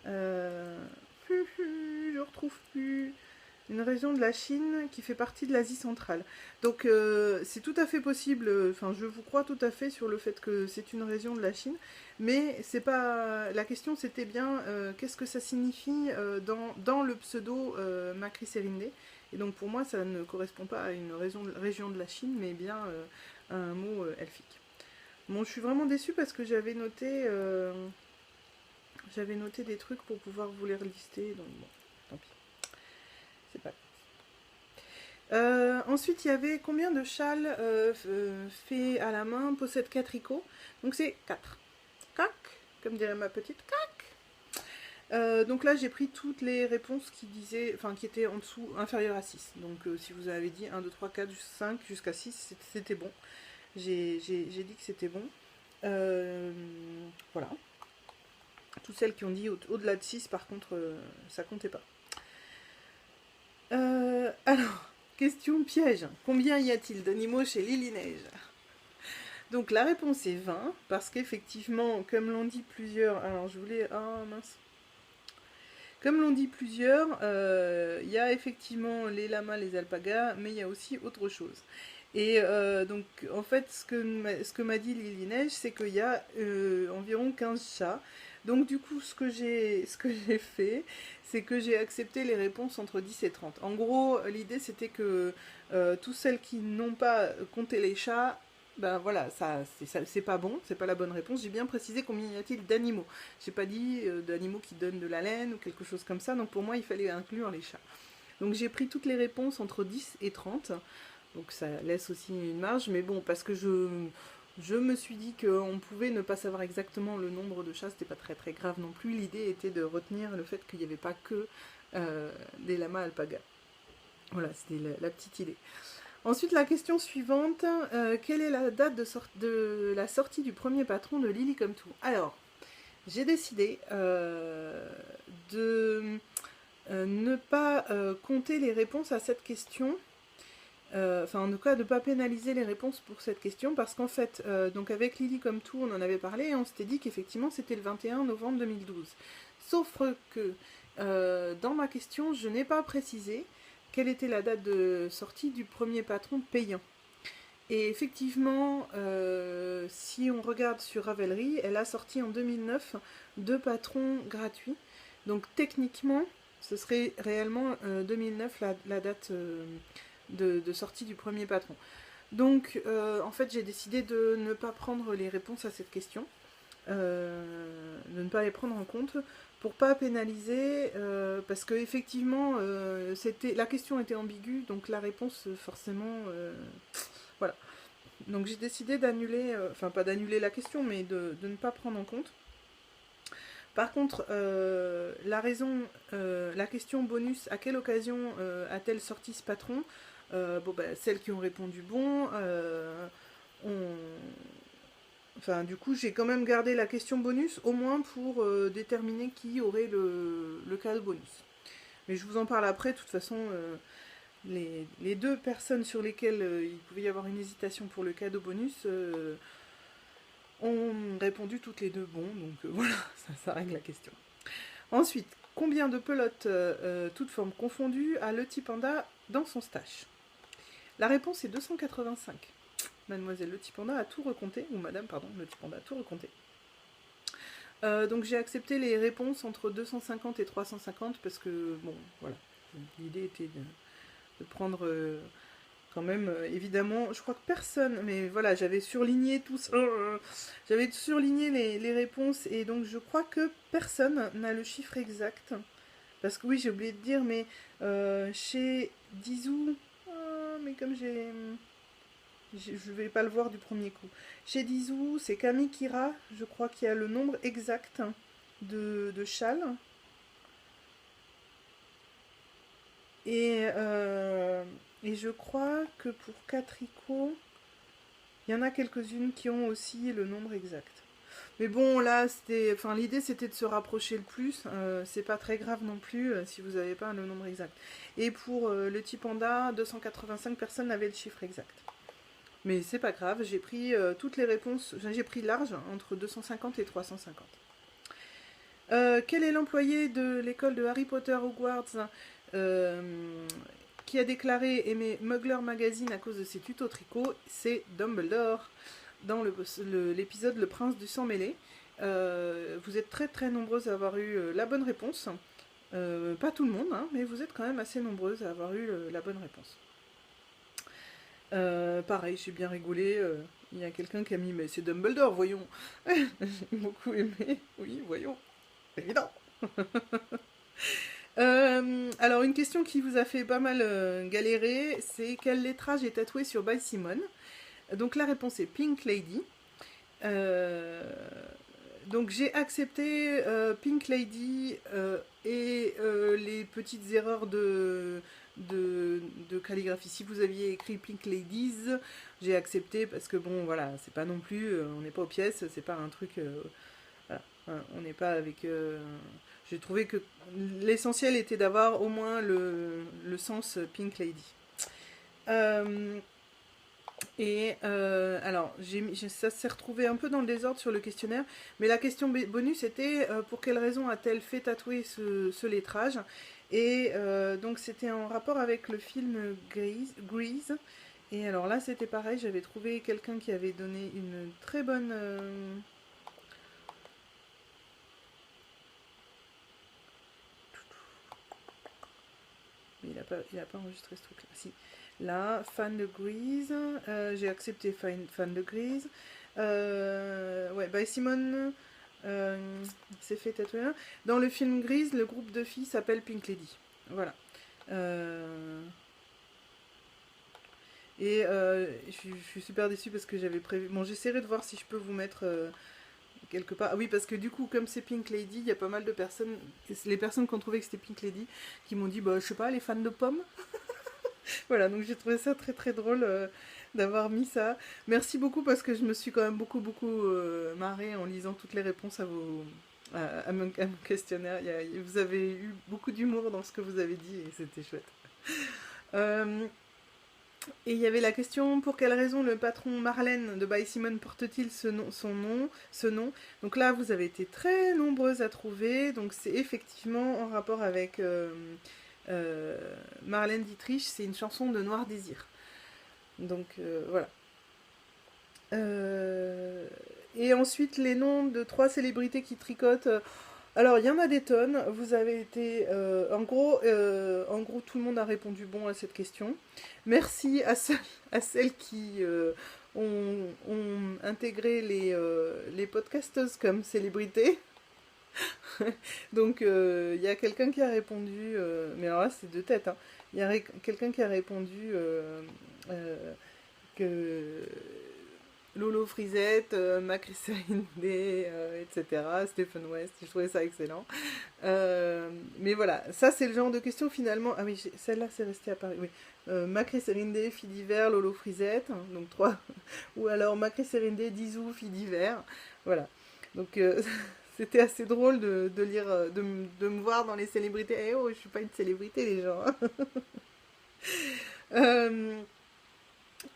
Euh... Je retrouve plus. Une région de la Chine qui fait partie de l'Asie centrale. Donc c'est tout à fait possible, enfin je vous crois tout à fait sur le fait que c'est une région de la Chine, mais c'est pas. La question c'était bien qu'est-ce que ça signifie dans le pseudo Macri Serinde. Et donc pour moi ça ne correspond pas à une région de la Chine, mais bien à un mot elfique. Bon, je suis vraiment déçue parce que j'avais noté des trucs pour pouvoir vous les lister, donc bon, tant pis. C'est pas. Ensuite, il y avait combien de châles faits à la main possèdent 4 tricots. Donc c'est 4. Cac, comme dirait ma petite, cac. Donc là, j'ai pris toutes les réponses qui disaient, enfin qui étaient en dessous, inférieures à 6. Donc si vous avez dit 1, 2, 3, 4, 5 jusqu'à 6, c'était bon. J'ai dit que c'était bon. Voilà. Toutes celles qui ont dit au-delà de 6, par contre, ça comptait pas. Alors, question piège. Combien y a-t-il d'animaux chez Lily Neige? Donc la réponse est 20, parce qu'effectivement, comme l'ont dit plusieurs... Alors je voulais... Oh mince. Comme l'ont dit plusieurs, il y a effectivement les lamas, les alpagas, mais il y a aussi autre chose. Et donc en fait, ce que m'a dit Lily Neige, c'est qu'il y a environ 15 chats. Donc du coup, ce que j'ai fait, c'est que j'ai accepté les réponses entre 10 et 30. En gros, l'idée c'était que tous celles qui n'ont pas compté les chats, ben voilà, c'est pas bon, c'est pas la bonne réponse. J'ai bien précisé combien y a-t-il d'animaux. J'ai pas dit d'animaux qui donnent de la laine ou quelque chose comme ça, donc pour moi il fallait inclure les chats. Donc j'ai pris toutes les réponses entre 10 et 30. Donc ça laisse aussi une marge, mais bon, parce que je me suis dit qu'on pouvait ne pas savoir exactement le nombre de chats, c'était pas très très grave non plus. L'idée était de retenir le fait qu'il n'y avait pas que des lamas alpagas. Voilà, c'était la petite idée. Ensuite, la question suivante, quelle est la date de la sortie du premier patron de Lily Come True? Alors, j'ai décidé de ne pas compter les réponses à cette question. Enfin, en tout cas, de ne pas pénaliser les réponses pour cette question, parce qu'en fait, donc avec Lily Come True, on en avait parlé, et on s'était dit qu'effectivement, c'était le 21 novembre 2012. Sauf que, dans ma question, je n'ai pas précisé quelle était la date de sortie du premier patron payant. Et effectivement, si on regarde sur Ravelry, elle a sorti en 2009 2 patrons gratuits. Donc techniquement, ce serait réellement 2009 la date de sortie du premier patron. Donc en fait j'ai décidé de ne pas prendre les réponses à cette question, de ne pas les prendre en compte pour pas pénaliser, parce que effectivement la question était ambiguë, donc la réponse forcément voilà. Donc j'ai décidé d'annuler, enfin pas d'annuler la question, mais de ne pas prendre en compte. Par contre, la question bonus, à quelle occasion a-t-elle sorti ce patron? Celles qui ont répondu bon, enfin, du coup, j'ai quand même gardé la question bonus, au moins pour déterminer qui aurait le cadeau bonus. Mais je vous en parle après, de toute façon, les 2 personnes sur lesquelles il pouvait y avoir une hésitation pour le cadeau bonus ont répondu toutes les 2 bon, donc voilà, ça règle la question. Ensuite, combien de pelotes, toutes formes confondues, a le petit panda dans son stash? La réponse est 285. Mademoiselle Le Petit Panda a tout recompté, ou madame, pardon, Le Petit Panda a tout recompté. Donc j'ai accepté les réponses entre 250 et 350 parce que, bon, voilà, l'idée était de prendre quand même, évidemment, je crois que personne, mais voilà, j'avais surligné tout ça, j'avais surligné les réponses, et donc je crois que personne n'a le chiffre exact. Parce que oui, j'ai oublié de dire, mais chez Dizou, mais comme j'ai je vais pas le voir du premier coup. Chez Dizou, c'est Camille Kira, je crois qu'il y a le nombre exact de châles. Et je crois que pour Catrico, il y en a quelques-unes qui ont aussi le nombre exact. Mais bon, là, l'idée c'était de se rapprocher le plus. C'est pas très grave non plus si vous n'avez pas le nombre exact. Et pour le petit panda, 285 personnes avaient le chiffre exact. Mais c'est pas grave, j'ai pris toutes les réponses, j'ai pris large, entre 250 et 350. Quel est l'employé de l'école de Harry Potter Hogwarts qui a déclaré aimer Mugler Magazine à cause de ses tutos tricot? C'est Dumbledore, dans l'épisode Le Prince du Sang Mêlé. Vous êtes très très nombreuses à avoir eu la bonne réponse. Pas tout le monde, hein, mais vous êtes quand même assez nombreuses à avoir eu la bonne réponse. Pareil, j'ai bien rigolé. Il y a quelqu'un qui a mis, mais c'est Dumbledore, voyons. J'ai beaucoup aimé. Oui, voyons. Évident. Alors, une question qui vous a fait pas mal galérer, c'est quel lettrage est tatoué sur By Simone? Donc, la réponse est Pink Lady. Donc, j'ai accepté Pink Lady et les petites erreurs de calligraphie. Si vous aviez écrit Pink Ladies, j'ai accepté parce que bon, voilà, c'est pas non plus, on n'est pas aux pièces, c'est pas un truc, voilà, hein, on n'est pas avec. J'ai trouvé que l'essentiel était d'avoir au moins le sens Pink Lady. Alors, ça s'est retrouvé un peu dans le désordre sur le questionnaire, mais la question bonus était pour quelle raison a-t-elle fait tatouer ce lettrage? Et donc c'était en rapport avec le film Grease. Et alors là c'était pareil, j'avais trouvé quelqu'un qui avait donné une très bonne... Mais il a pas enregistré ce truc-là. Si. Là, fan de Grease. J'ai accepté fan de Grease. Ouais, By Simone s'est fait tatouer. Dans le film Grease, le groupe de filles s'appelle Pink Lady. Voilà. Et je suis super déçue parce que j'avais prévu... Bon, j'essaierai de voir si je peux vous mettre quelque part. Ah oui, parce que du coup, comme c'est Pink Lady, il y a pas mal de personnes... Les personnes qui ont trouvé que c'était Pink Lady, qui m'ont dit, bah, je sais pas, les fans de pommes. Voilà, donc j'ai trouvé ça très très drôle d'avoir mis ça. Merci beaucoup parce que je me suis quand même beaucoup marrée en lisant toutes les réponses à mon questionnaire. Vous avez eu beaucoup d'humour dans ce que vous avez dit et c'était chouette. Et il y avait la question, pour quelle raison le patron Marlène de By Simone porte-t-il ce nom? Donc là, vous avez été très nombreuses à trouver. Donc c'est effectivement en rapport avec Marlène Dietrich, c'est une chanson de Noir Désir. Donc voilà. Et ensuite, les noms de 3 célébrités qui tricotent. Alors, il y en a des tonnes. Vous avez été... en gros, tout le monde a répondu bon à cette question. Merci à celles qui ont intégré les podcasteuses comme célébrités. Donc, il y a quelqu'un qui a répondu... mais alors là, c'est de tête. Hein. Il y a quelqu'un qui a répondu que... Lolo Frisette, Macri Serindé, etc. Stephen West, je trouvais ça excellent. Mais voilà, ça c'est le genre de questions finalement. Ah oui, celle-là c'est resté à Paris. Oui. Macri Serindé, fille d'hiver, Lolo Frisette, hein, donc 3. Ou alors Macri Serindé, Dizou, fille d'hiver. Voilà. Donc c'était assez drôle de lire, de me voir dans les célébrités. Eh oh, je suis pas une célébrité les gens.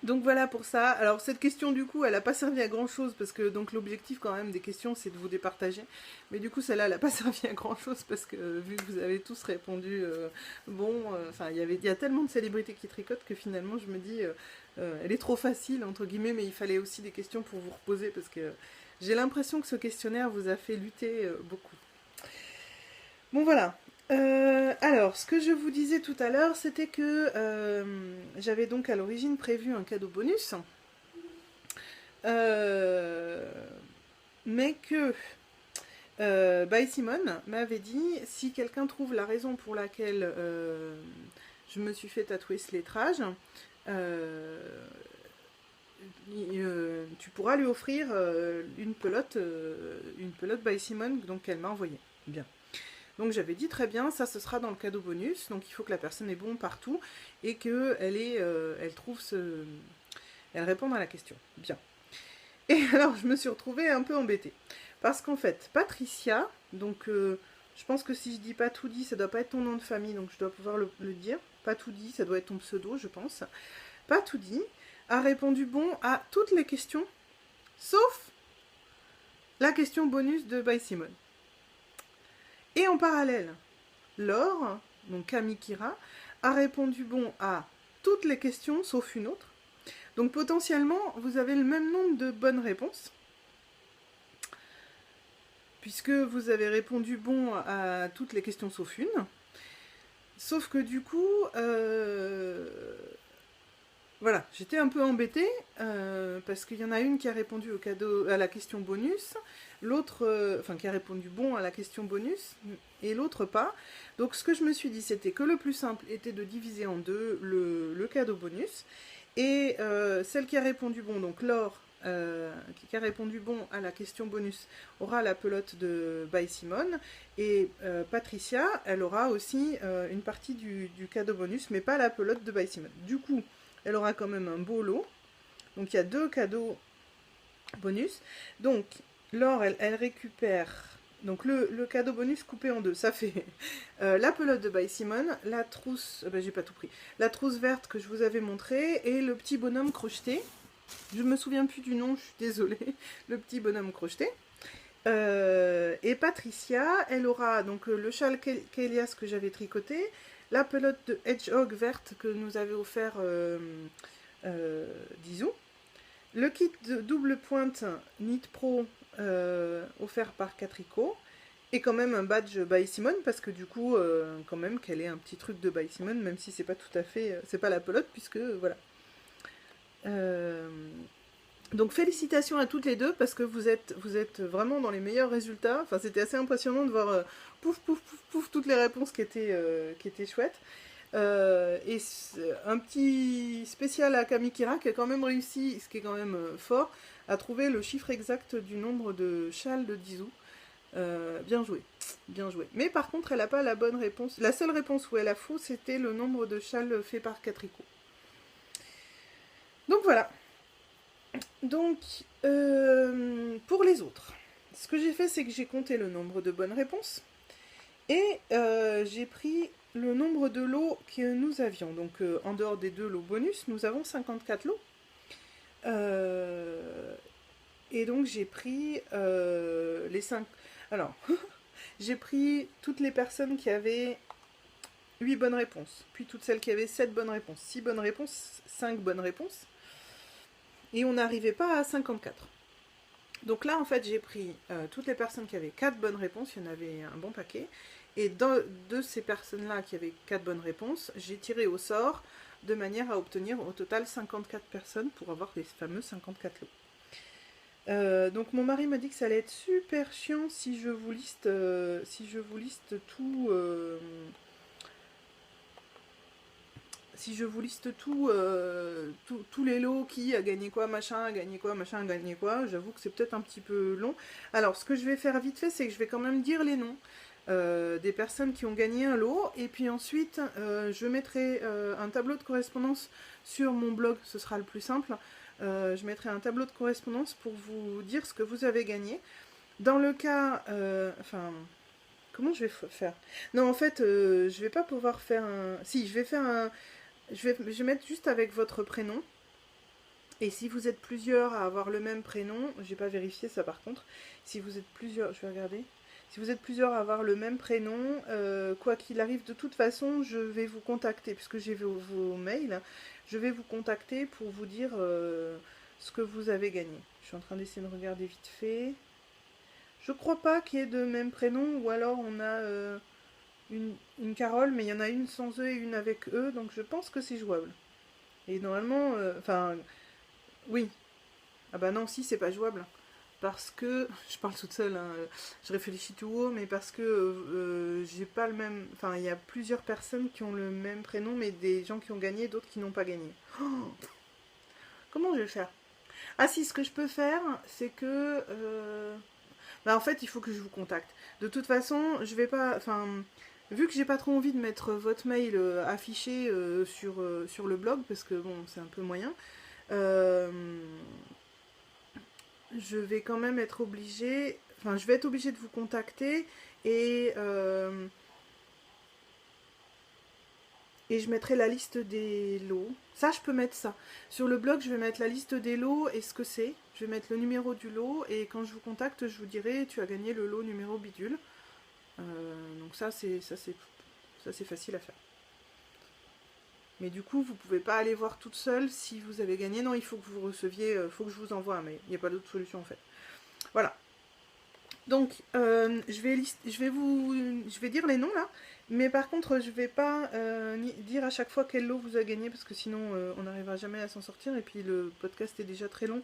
Donc voilà pour ça. Alors cette question du coup elle n'a pas servi à grand chose parce que donc l'objectif quand même des questions c'est de vous départager. Mais du coup celle-là elle n'a pas servi à grand chose parce que vu que vous avez tous répondu il y a tellement de célébrités qui tricotent que finalement je me dis elle est trop facile entre guillemets, mais il fallait aussi des questions pour vous reposer parce que j'ai l'impression que ce questionnaire vous a fait lutter beaucoup. Bon voilà. Alors, ce que je vous disais tout à l'heure, c'était que j'avais donc à l'origine prévu un cadeau bonus, mais que By Simone m'avait dit, si quelqu'un trouve la raison pour laquelle je me suis fait tatouer ce lettrage, tu pourras lui offrir une pelote by Simon, donc qu'elle m'a envoyée. Bien. Donc j'avais dit très bien, ça ce sera dans le cadeau bonus, donc il faut que la personne ait bon partout et qu'elle elle trouve elle réponde à la question. Bien. Et alors je me suis retrouvée un peu embêtée. Parce qu'en fait, Patricia, donc je pense que si je dis pas tout dit, ça doit pas être ton nom de famille, donc je dois pouvoir le dire. Pas tout dit, ça doit être ton pseudo, je pense. Pas tout dit a répondu bon à toutes les questions, sauf la question bonus de By Simon. Et en parallèle, Laure, donc Camille Kira, a répondu bon à toutes les questions, sauf une autre. Donc potentiellement, vous avez le même nombre de bonnes réponses, puisque vous avez répondu bon à toutes les questions sauf une. Sauf que du coup, voilà, j'étais un peu embêtée, parce qu'il y en a une qui a répondu à la question bonus, l'autre, enfin qui a répondu bon à la question bonus, et l'autre pas. Donc ce que je me suis dit, c'était que le plus simple était de diviser en deux le cadeau bonus, et celle qui a répondu bon, donc Laure, qui a répondu bon à la question bonus, aura la pelote de By Simone, et Patricia, elle aura aussi une partie du cadeau bonus, mais pas la pelote de By Simone. Du coup, elle aura quand même un beau lot. Donc il y a 2 cadeaux bonus. Donc Laure, elle récupère donc le cadeau bonus coupé en deux. Ça fait la pelote de By Simone, la trousse, j'ai pas tout pris, la trousse verte que je vous avais montrée et le petit bonhomme crocheté. Je me souviens plus du nom, je suis désolée. Le petit bonhomme crocheté. Et Patricia, elle aura donc le châle Kélias que j'avais tricoté, la pelote de Hedgehog verte que nous avait offert Dizou, le kit de double pointe Knit Pro offert par Catrico, et quand même un badge By Simone, parce que du coup, quand même qu'elle ait un petit truc de By Simone, même si c'est pas tout à fait, c'est pas la pelote, puisque voilà. Donc félicitations à toutes les deux parce que vous êtes vraiment dans les meilleurs résultats. Enfin, c'était assez impressionnant de voir pouf pouf pouf pouf toutes les réponses qui étaient chouettes. Et un petit spécial à Kamikira qui a quand même réussi, ce qui est quand même fort, à trouver le chiffre exact du nombre de châles de Dizou. Bien joué, bien joué. Mais par contre, elle n'a pas la bonne réponse. La seule réponse où elle a faux, c'était le nombre de châles faits par Catrico. Donc voilà. Donc, pour les autres, ce que j'ai fait, c'est que j'ai compté le nombre de bonnes réponses et j'ai pris le nombre de lots que nous avions. Donc, en dehors des 2 lots bonus, nous avons 54 lots. Et donc, j'ai pris les 5... Alors, j'ai pris toutes les personnes qui avaient 8 bonnes réponses, puis toutes celles qui avaient 7 bonnes réponses, 6 bonnes réponses, 5 bonnes réponses. Et on n'arrivait pas à 54. Donc là, en fait, j'ai pris toutes les personnes qui avaient 4 bonnes réponses, il y en avait un bon paquet, et de ces personnes-là qui avaient 4 bonnes réponses, j'ai tiré au sort de manière à obtenir au total 54 personnes pour avoir les fameux 54 lots. Donc mon mari m'a dit que ça allait être super chiant si je vous liste tout... si je vous liste tous les lots, qui a gagné quoi, machin, a gagné quoi, machin, a gagné quoi, j'avoue que c'est peut-être un petit peu long. Alors, ce que je vais faire vite fait, c'est que je vais quand même dire les noms des personnes qui ont gagné un lot, et puis ensuite, je mettrai un tableau de correspondance sur mon blog, ce sera le plus simple. Je mettrai un tableau de correspondance pour vous dire ce que vous avez gagné. Dans le cas... enfin... Comment je vais faire? Non, en fait, je vais pas pouvoir faire un... Si, je vais faire un... Je vais mettre juste avec votre prénom. Et si vous êtes plusieurs à avoir le même prénom, j'ai pas vérifié ça par contre. Si vous êtes plusieurs, je vais regarder. Si vous êtes plusieurs à avoir le même prénom, quoi qu'il arrive, de toute façon, je vais vous contacter, puisque j'ai vos mails. Je vais vous contacter pour vous dire ce que vous avez gagné. Je suis en train d'essayer de regarder vite fait. Je crois pas qu'il y ait de même prénom, ou alors on a une Carole, mais il y en a une sans E et une avec E, donc je pense que c'est jouable. Et normalement, enfin, oui. Ah bah non, si, c'est pas jouable. Parce que, je parle toute seule, hein, je réfléchis tout haut, mais parce que j'ai pas le même... Enfin, il y a plusieurs personnes qui ont le même prénom, mais des gens qui ont gagné, d'autres qui n'ont pas gagné. Oh, comment je vais faire? Ah si, ce que je peux faire, c'est que... bah, en fait, il faut que je vous contacte. De toute façon, je vais pas... Enfin, vu que j'ai pas trop envie de mettre votre mail affiché sur le blog, parce que bon, c'est un peu moyen, euh, je vais quand même être obligée... Enfin, je vais être obligée de vous contacter et... et je mettrai la liste des lots. Ça, je peux mettre ça. Sur le blog, je vais mettre la liste des lots et ce que c'est. Je vais mettre le numéro du lot et quand je vous contacte, je vous dirai tu as gagné le lot numéro bidule. Donc ça, c'est facile à faire. Mais du coup, vous pouvez pas aller voir toute seule si vous avez gagné. Non, il faut que vous receviez, faut que je vous envoie, mais il n'y a pas d'autre solution en fait. Voilà. Donc, je vais dire les noms là, mais par contre, je vais pas dire à chaque fois quel lot vous a gagné parce que sinon, on n'arrivera jamais à s'en sortir. Et puis, le podcast est déjà très long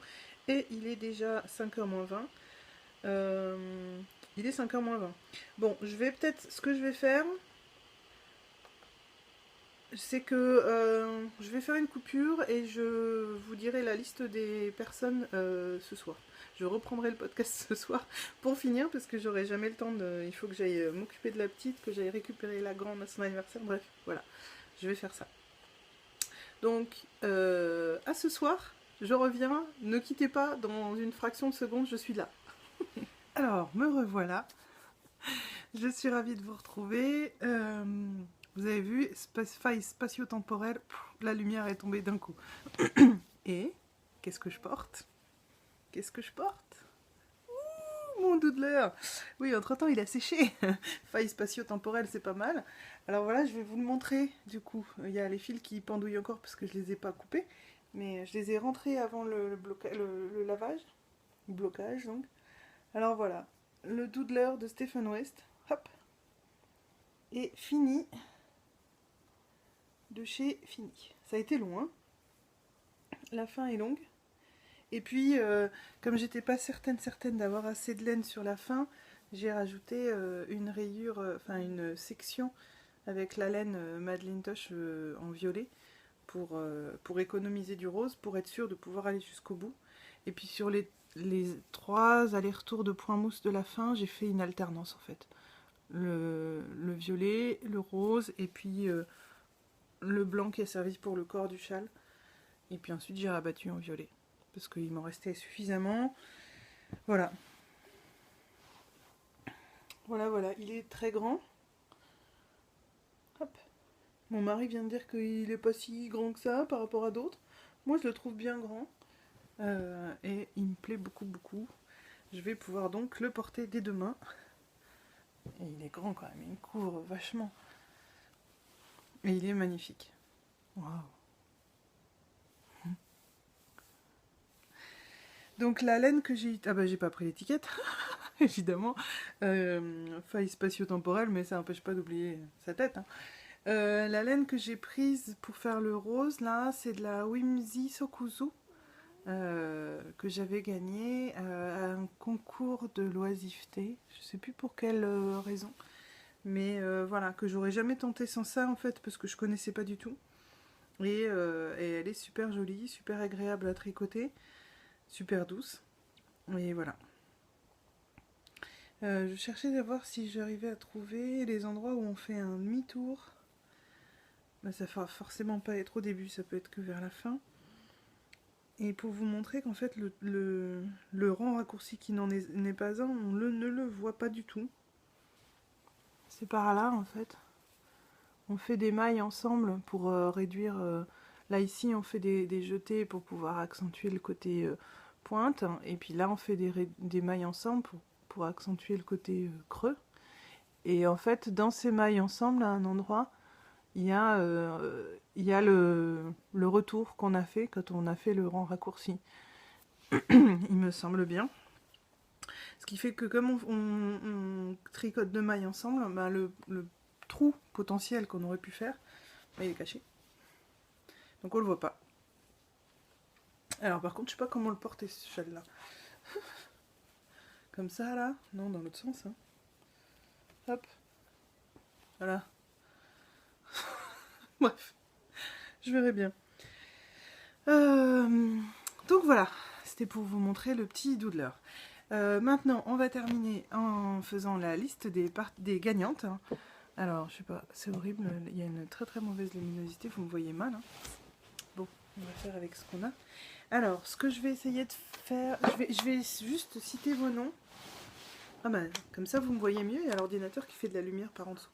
et il est déjà 5h moins 20. Il est 5h moins 20. Bon, ce que je vais faire, c'est que je vais faire une coupure et je vous dirai la liste des personnes ce soir. Je reprendrai le podcast ce soir pour finir parce que j'aurai jamais le temps de... Il faut que j'aille m'occuper de la petite, que j'aille récupérer la grande à son anniversaire. Bref, voilà, je vais faire ça. Donc, à ce soir, je reviens. Ne quittez pas, dans une fraction de seconde, je suis là. Alors, me revoilà. Je suis ravie de vous retrouver. Vous avez vu, faille spatio-temporelle, la lumière est tombée d'un coup. Et, qu'est-ce que je porte? Qu'est-ce que je porte? Ouh, mon doodler! Oui, entre-temps, il a séché. Faille spatio-temporelle, c'est pas mal. Alors voilà, je vais vous le montrer, du coup. Il y a les fils qui pendouillent encore parce que je les ai pas coupés. Mais je les ai rentrés avant le lavage. Le blocage, donc. Alors voilà, le doodler de Stephen West. Hop! Et fini. De chez Fini. Ça a été long, hein. La fin est longue. Et puis, comme j'étais pas certaine d'avoir assez de laine sur la fin, j'ai rajouté une rayure, enfin une section avec la laine Madelinetosh en violet pour économiser du rose, pour être sûr de pouvoir aller jusqu'au bout. Et puis sur les 3 allers-retours de point mousse de la fin, j'ai fait une alternance en fait. Le violet, le rose et puis le blanc qui a servi pour le corps du châle. Et puis ensuite j'ai rabattu en violet. Parce qu'il m'en restait suffisamment. Voilà. Voilà. Il est très grand. Hop. Mon mari vient de dire qu'il n'est pas si grand que ça par rapport à d'autres. Moi je le trouve bien grand. Et il me plaît beaucoup. Je vais pouvoir donc le porter dès demain. Et il est grand quand même. Il me couvre vachement. Et il est magnifique. Waouh. Donc la laine que j'ai... Ah bah j'ai pas pris l'étiquette, évidemment. Faille spatio-temporelle, mais ça n'empêche pas d'oublier sa tête. Hein. La laine que j'ai prise pour faire le rose, là, c'est de la Whimsy Sokuzu, que j'avais gagné à un concours de l'oisiveté. Je sais plus pour quelle raison. Mais voilà, que j'aurais jamais tenté sans ça, en fait, parce que je connaissais pas du tout. Et elle est super jolie, super agréable à tricoter. Super douce. Et voilà. Je cherchais à voir si j'arrivais à trouver les endroits où on fait un demi-tour. Bah, ça ne va forcément pas être au début, ça peut être que vers la fin. Et pour vous montrer qu'en fait le rang raccourci qui n'en n'est pas un, on ne le voit pas du tout. C'est par là en fait. On fait des mailles ensemble pour réduire... là ici on fait des jetés pour pouvoir accentuer le côté... pointe, et puis là on fait des mailles ensemble pour accentuer le côté creux. Et en fait dans ces mailles ensemble à un endroit il y a le retour qu'on a fait quand on a fait le rang raccourci. Il me semble bien. Ce qui fait que comme on tricote 2 mailles ensemble, bah le trou potentiel qu'on aurait pu faire, bah il est caché. Donc on le voit pas. Alors par contre je sais pas comment le porter ce châle là. Comme ça là. Non, dans l'autre sens. Hein. Hop. Voilà. Bref. Je verrai bien. Donc voilà. c'était pour vous montrer le petit doodler. Maintenant, on va terminer en faisant la liste des gagnantes. Alors, je sais pas, c'est horrible, il y a une très très mauvaise luminosité, vous me voyez mal. Hein. Bon, on va faire avec ce qu'on a. Alors, ce que je vais essayer de faire, je vais juste citer vos noms. Ah ben, comme ça vous me voyez mieux, il y a l'ordinateur qui fait de la lumière par en dessous.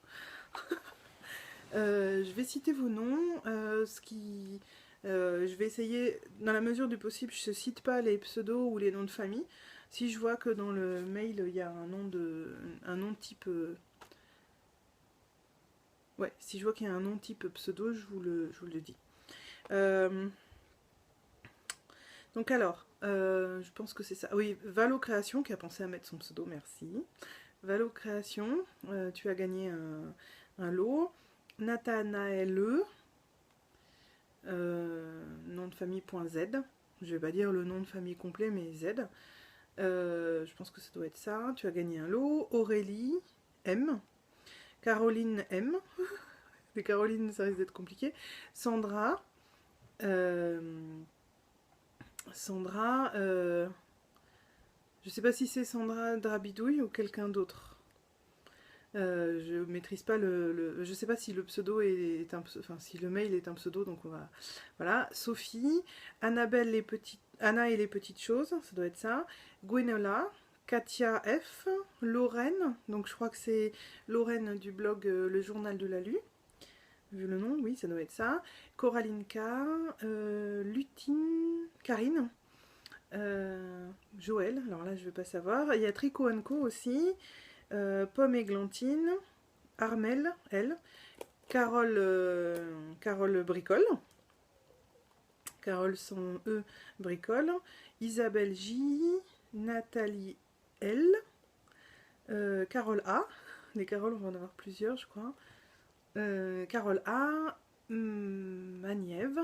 Je vais citer vos noms, je vais essayer, dans la mesure du possible, je ne cite pas les pseudos ou les noms de famille. Si je vois que dans le mail, il y a un nom type... ouais, si je vois qu'il y a un nom type pseudo, je vous le dis. Donc alors, je pense que c'est ça. Oui, Valo Création qui a pensé à mettre son pseudo, merci. Valo Création, tu as gagné un lot. Nathanaël, nom de famille.z. Je vais pas dire le nom de famille complet, mais Z. Je pense que ça doit être ça. Tu as gagné un lot. Aurélie M. Caroline M. Les Caroline, ça risque d'être compliqué. Sandra. Je sais pas si c'est Sandra Drabidouille ou quelqu'un d'autre. Je maîtrise pas je sais pas si le pseudo est un pseudo, enfin si le mail est un pseudo, donc on va. Voilà. Sophie, Annabelle Anna et les petites choses, ça doit être ça. Gwenola, Katia F, Lorraine, donc je crois que c'est Lorraine du blog Le Journal de la Lue. Vu le nom, oui, ça doit être ça. Coraline K, Lutine, Karine, Joël, alors là je vais pas savoir. Il y a Tricot & Co aussi. Pomme Églantine, Armel, elle, Carole Bricole, Carole sans E, Bricole, Isabelle J, Nathalie L, Carole A, les Caroles on va en avoir plusieurs je crois, Carole A, Maniève,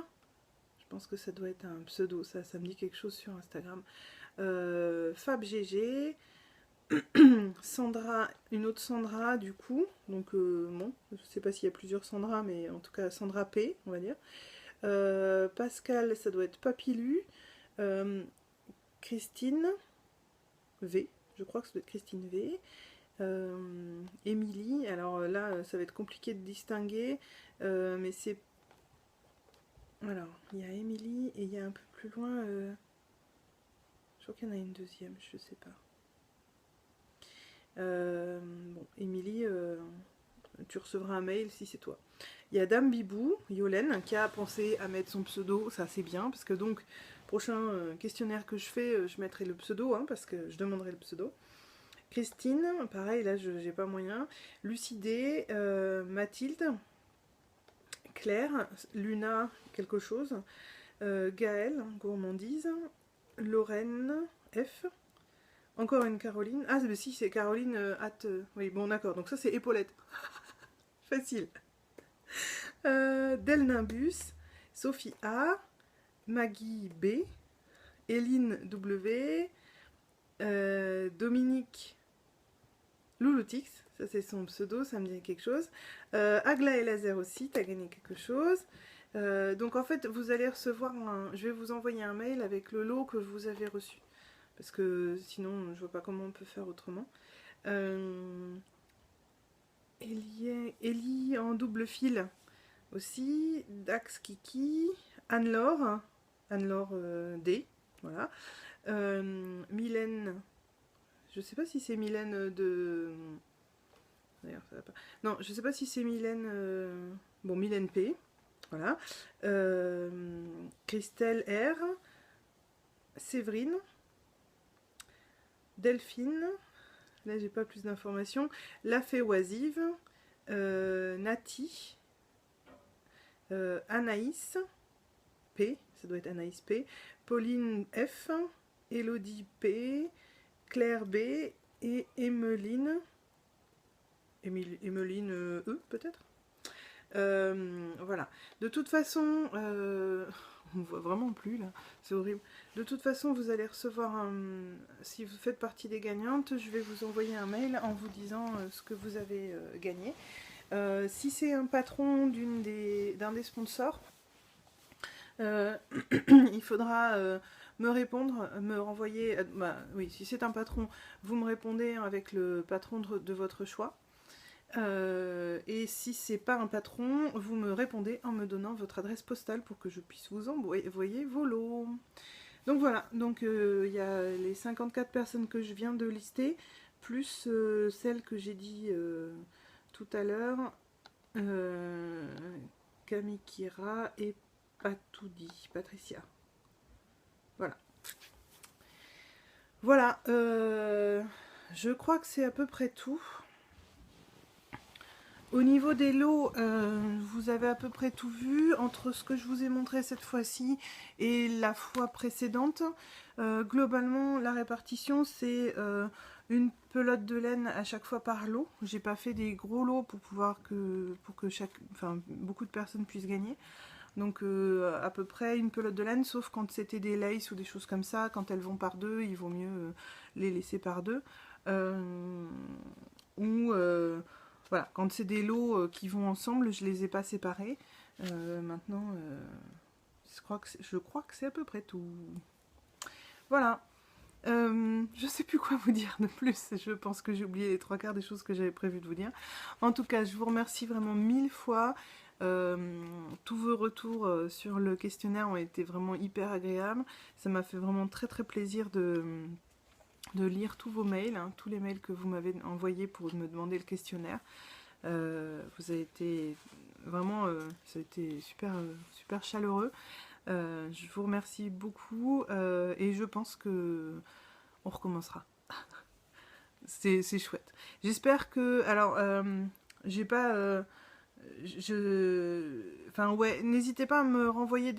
je pense que ça doit être un pseudo, ça me dit quelque chose sur Instagram, Fab GG, Sandra, une autre Sandra du coup, donc bon, je sais pas s'il y a plusieurs Sandra, mais en tout cas Sandra P, on va dire. Pascal, ça doit être Papilu. Christine V, je crois que ça doit être Christine V. Émilie, alors là ça va être compliqué de distinguer, mais c'est. Alors, il y a Émilie et il y a un peu plus loin. Je crois qu'il y en a une deuxième, je sais pas. Bon, Émilie, tu recevras un mail si c'est toi. Il y a Dame Bibou, Yolène, qui a pensé à mettre son pseudo, ça c'est bien, parce que donc, prochain questionnaire que je fais, je mettrai le pseudo, hein, parce que je demanderai le pseudo. Christine, pareil, là j'ai pas moyen. Lucidé, Mathilde, Claire, Luna, quelque chose. Gaëlle, gourmandise. Lorraine, F. Encore une Caroline. Ah, mais si, c'est Caroline oui, bon, d'accord. Donc ça, c'est épaulette. Facile. Delnimbus, Sophie A, Maggie B, Eline W, Dominique Louloutix, ça c'est son pseudo, ça me dit quelque chose. Agla et Laser aussi, t'as gagné quelque chose. Donc en fait, vous allez recevoir je vais vous envoyer un mail avec le lot que vous avez reçu. Parce que sinon, je vois pas comment on peut faire autrement. Ellie en double fil aussi. Dax Kiki. Anne-Laure. Anne-Laure D. Voilà. Mylène. Je sais pas si c'est Mylène de. D'ailleurs, ça va pas. Non, je sais pas si c'est Mylène. Bon, Mylène P. Voilà. Christelle R. Séverine. Delphine, là j'ai pas plus d'informations. La Fée Oisive, Nati, Anaïs P, ça doit être Anaïs P, Pauline F, Elodie P, Claire B et Emeline. Emeline E peut-être. Voilà. De toute façon, on voit vraiment plus là, c'est horrible. De toute façon, vous allez recevoir si vous faites partie des gagnantes, je vais vous envoyer un mail en vous disant ce que vous avez gagné. Si c'est un patron d'un des sponsors, il faudra me répondre, me renvoyer, oui, si c'est un patron, vous me répondez avec le patron de votre choix. Et si c'est pas un patron, vous me répondez en me donnant votre adresse postale pour que je puisse vous envoyer vos lots. Donc voilà, donc il y a les 54 personnes que je viens de lister, plus celles que j'ai dit tout à l'heure, Kamikira et Patoudi, Patricia. Voilà. Voilà, je crois que c'est à peu près tout. Au niveau des lots, vous avez à peu près tout vu entre ce que je vous ai montré cette fois-ci et la fois précédente. Globalement, la répartition, c'est une pelote de laine à chaque fois par lot. J'ai pas fait des gros lots pour que beaucoup de personnes puissent gagner. Donc à peu près une pelote de laine, sauf quand c'était des laces ou des choses comme ça. Quand elles vont par deux, il vaut mieux les laisser par deux. Voilà, quand c'est des lots qui vont ensemble, je les ai pas séparés. Maintenant, je crois que c'est à peu près tout. Voilà. Je sais plus quoi vous dire de plus. Je pense que j'ai oublié les trois quarts des choses que j'avais prévu de vous dire. En tout cas, je vous remercie vraiment 1000 fois. Tous vos retours sur le questionnaire ont été vraiment hyper agréables. Ça m'a fait vraiment très très plaisir de lire tous vos mails, hein, tous les mails que vous m'avez envoyés pour me demander le questionnaire. Vous avez été vraiment, ça a été super, super chaleureux. Je vous remercie beaucoup et je pense que on recommencera. C'est chouette. J'espère que, alors, j'ai pas, enfin ouais, n'hésitez pas à me renvoyer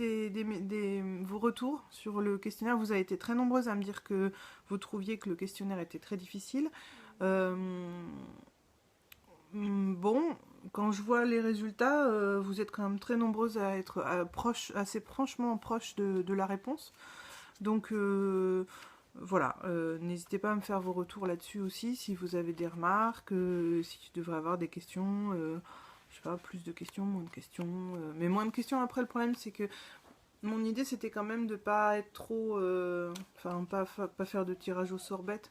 vos retours sur le questionnaire. Vous avez été très nombreuses à me dire que vous trouviez que le questionnaire était très difficile. Bon, quand je vois les résultats, vous êtes quand même très nombreuses à être assez franchement proches de la réponse. Donc voilà, n'hésitez pas à me faire vos retours là-dessus aussi, si vous avez des remarques, si tu devrais avoir des questions, je sais pas, plus de questions, moins de questions, mais moins de questions. Après, le problème, c'est que mon idée, c'était quand même de pas être trop, enfin, pas faire de tirage au sort bête.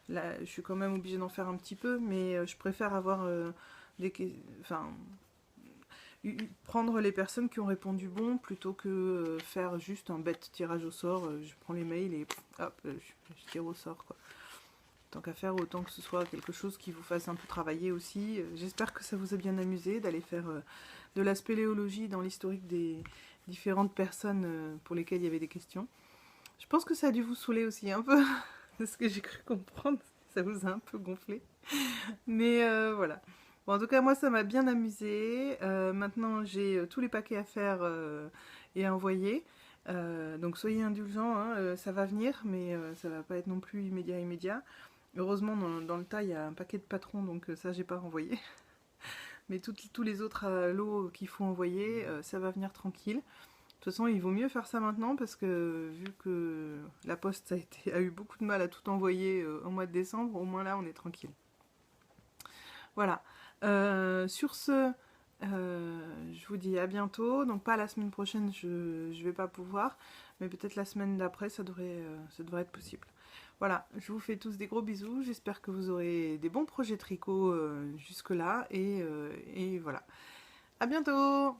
Là, je suis quand même obligée d'en faire un petit peu, mais je préfère avoir prendre les personnes qui ont répondu bon plutôt que faire juste un bête tirage au sort. Je prends les mails et hop, je tire au sort, quoi. Tant qu'à faire, autant que ce soit quelque chose qui vous fasse un peu travailler aussi. J'espère que ça vous a bien amusé d'aller faire de la spéléologie dans l'historique des différentes personnes pour lesquelles il y avait des questions. Je pense que ça a dû vous saouler aussi un peu, de ce que j'ai cru comprendre. Ça vous a un peu gonflé. Mais voilà. Bon, en tout cas, moi, ça m'a bien amusé. Maintenant, j'ai tous les paquets à faire et à envoyer. Donc, soyez indulgents, hein, ça va venir, mais ça va pas être non plus immédiat. Heureusement, dans le tas, il y a un paquet de patrons, donc ça, j'ai pas renvoyé. Mais tous les autres lots qu'il faut envoyer, ça va venir tranquille. De toute façon, il vaut mieux faire ça maintenant parce que vu que la poste a eu beaucoup de mal à tout envoyer au mois de décembre, au moins là, on est tranquille. Voilà. Sur ce, je vous dis à bientôt. Donc pas la semaine prochaine, je vais pas pouvoir, mais peut-être la semaine d'après, ça devrait être possible. Voilà, je vous fais tous des gros bisous. J'espère que vous aurez des bons projets tricot jusque-là. Et voilà. À bientôt!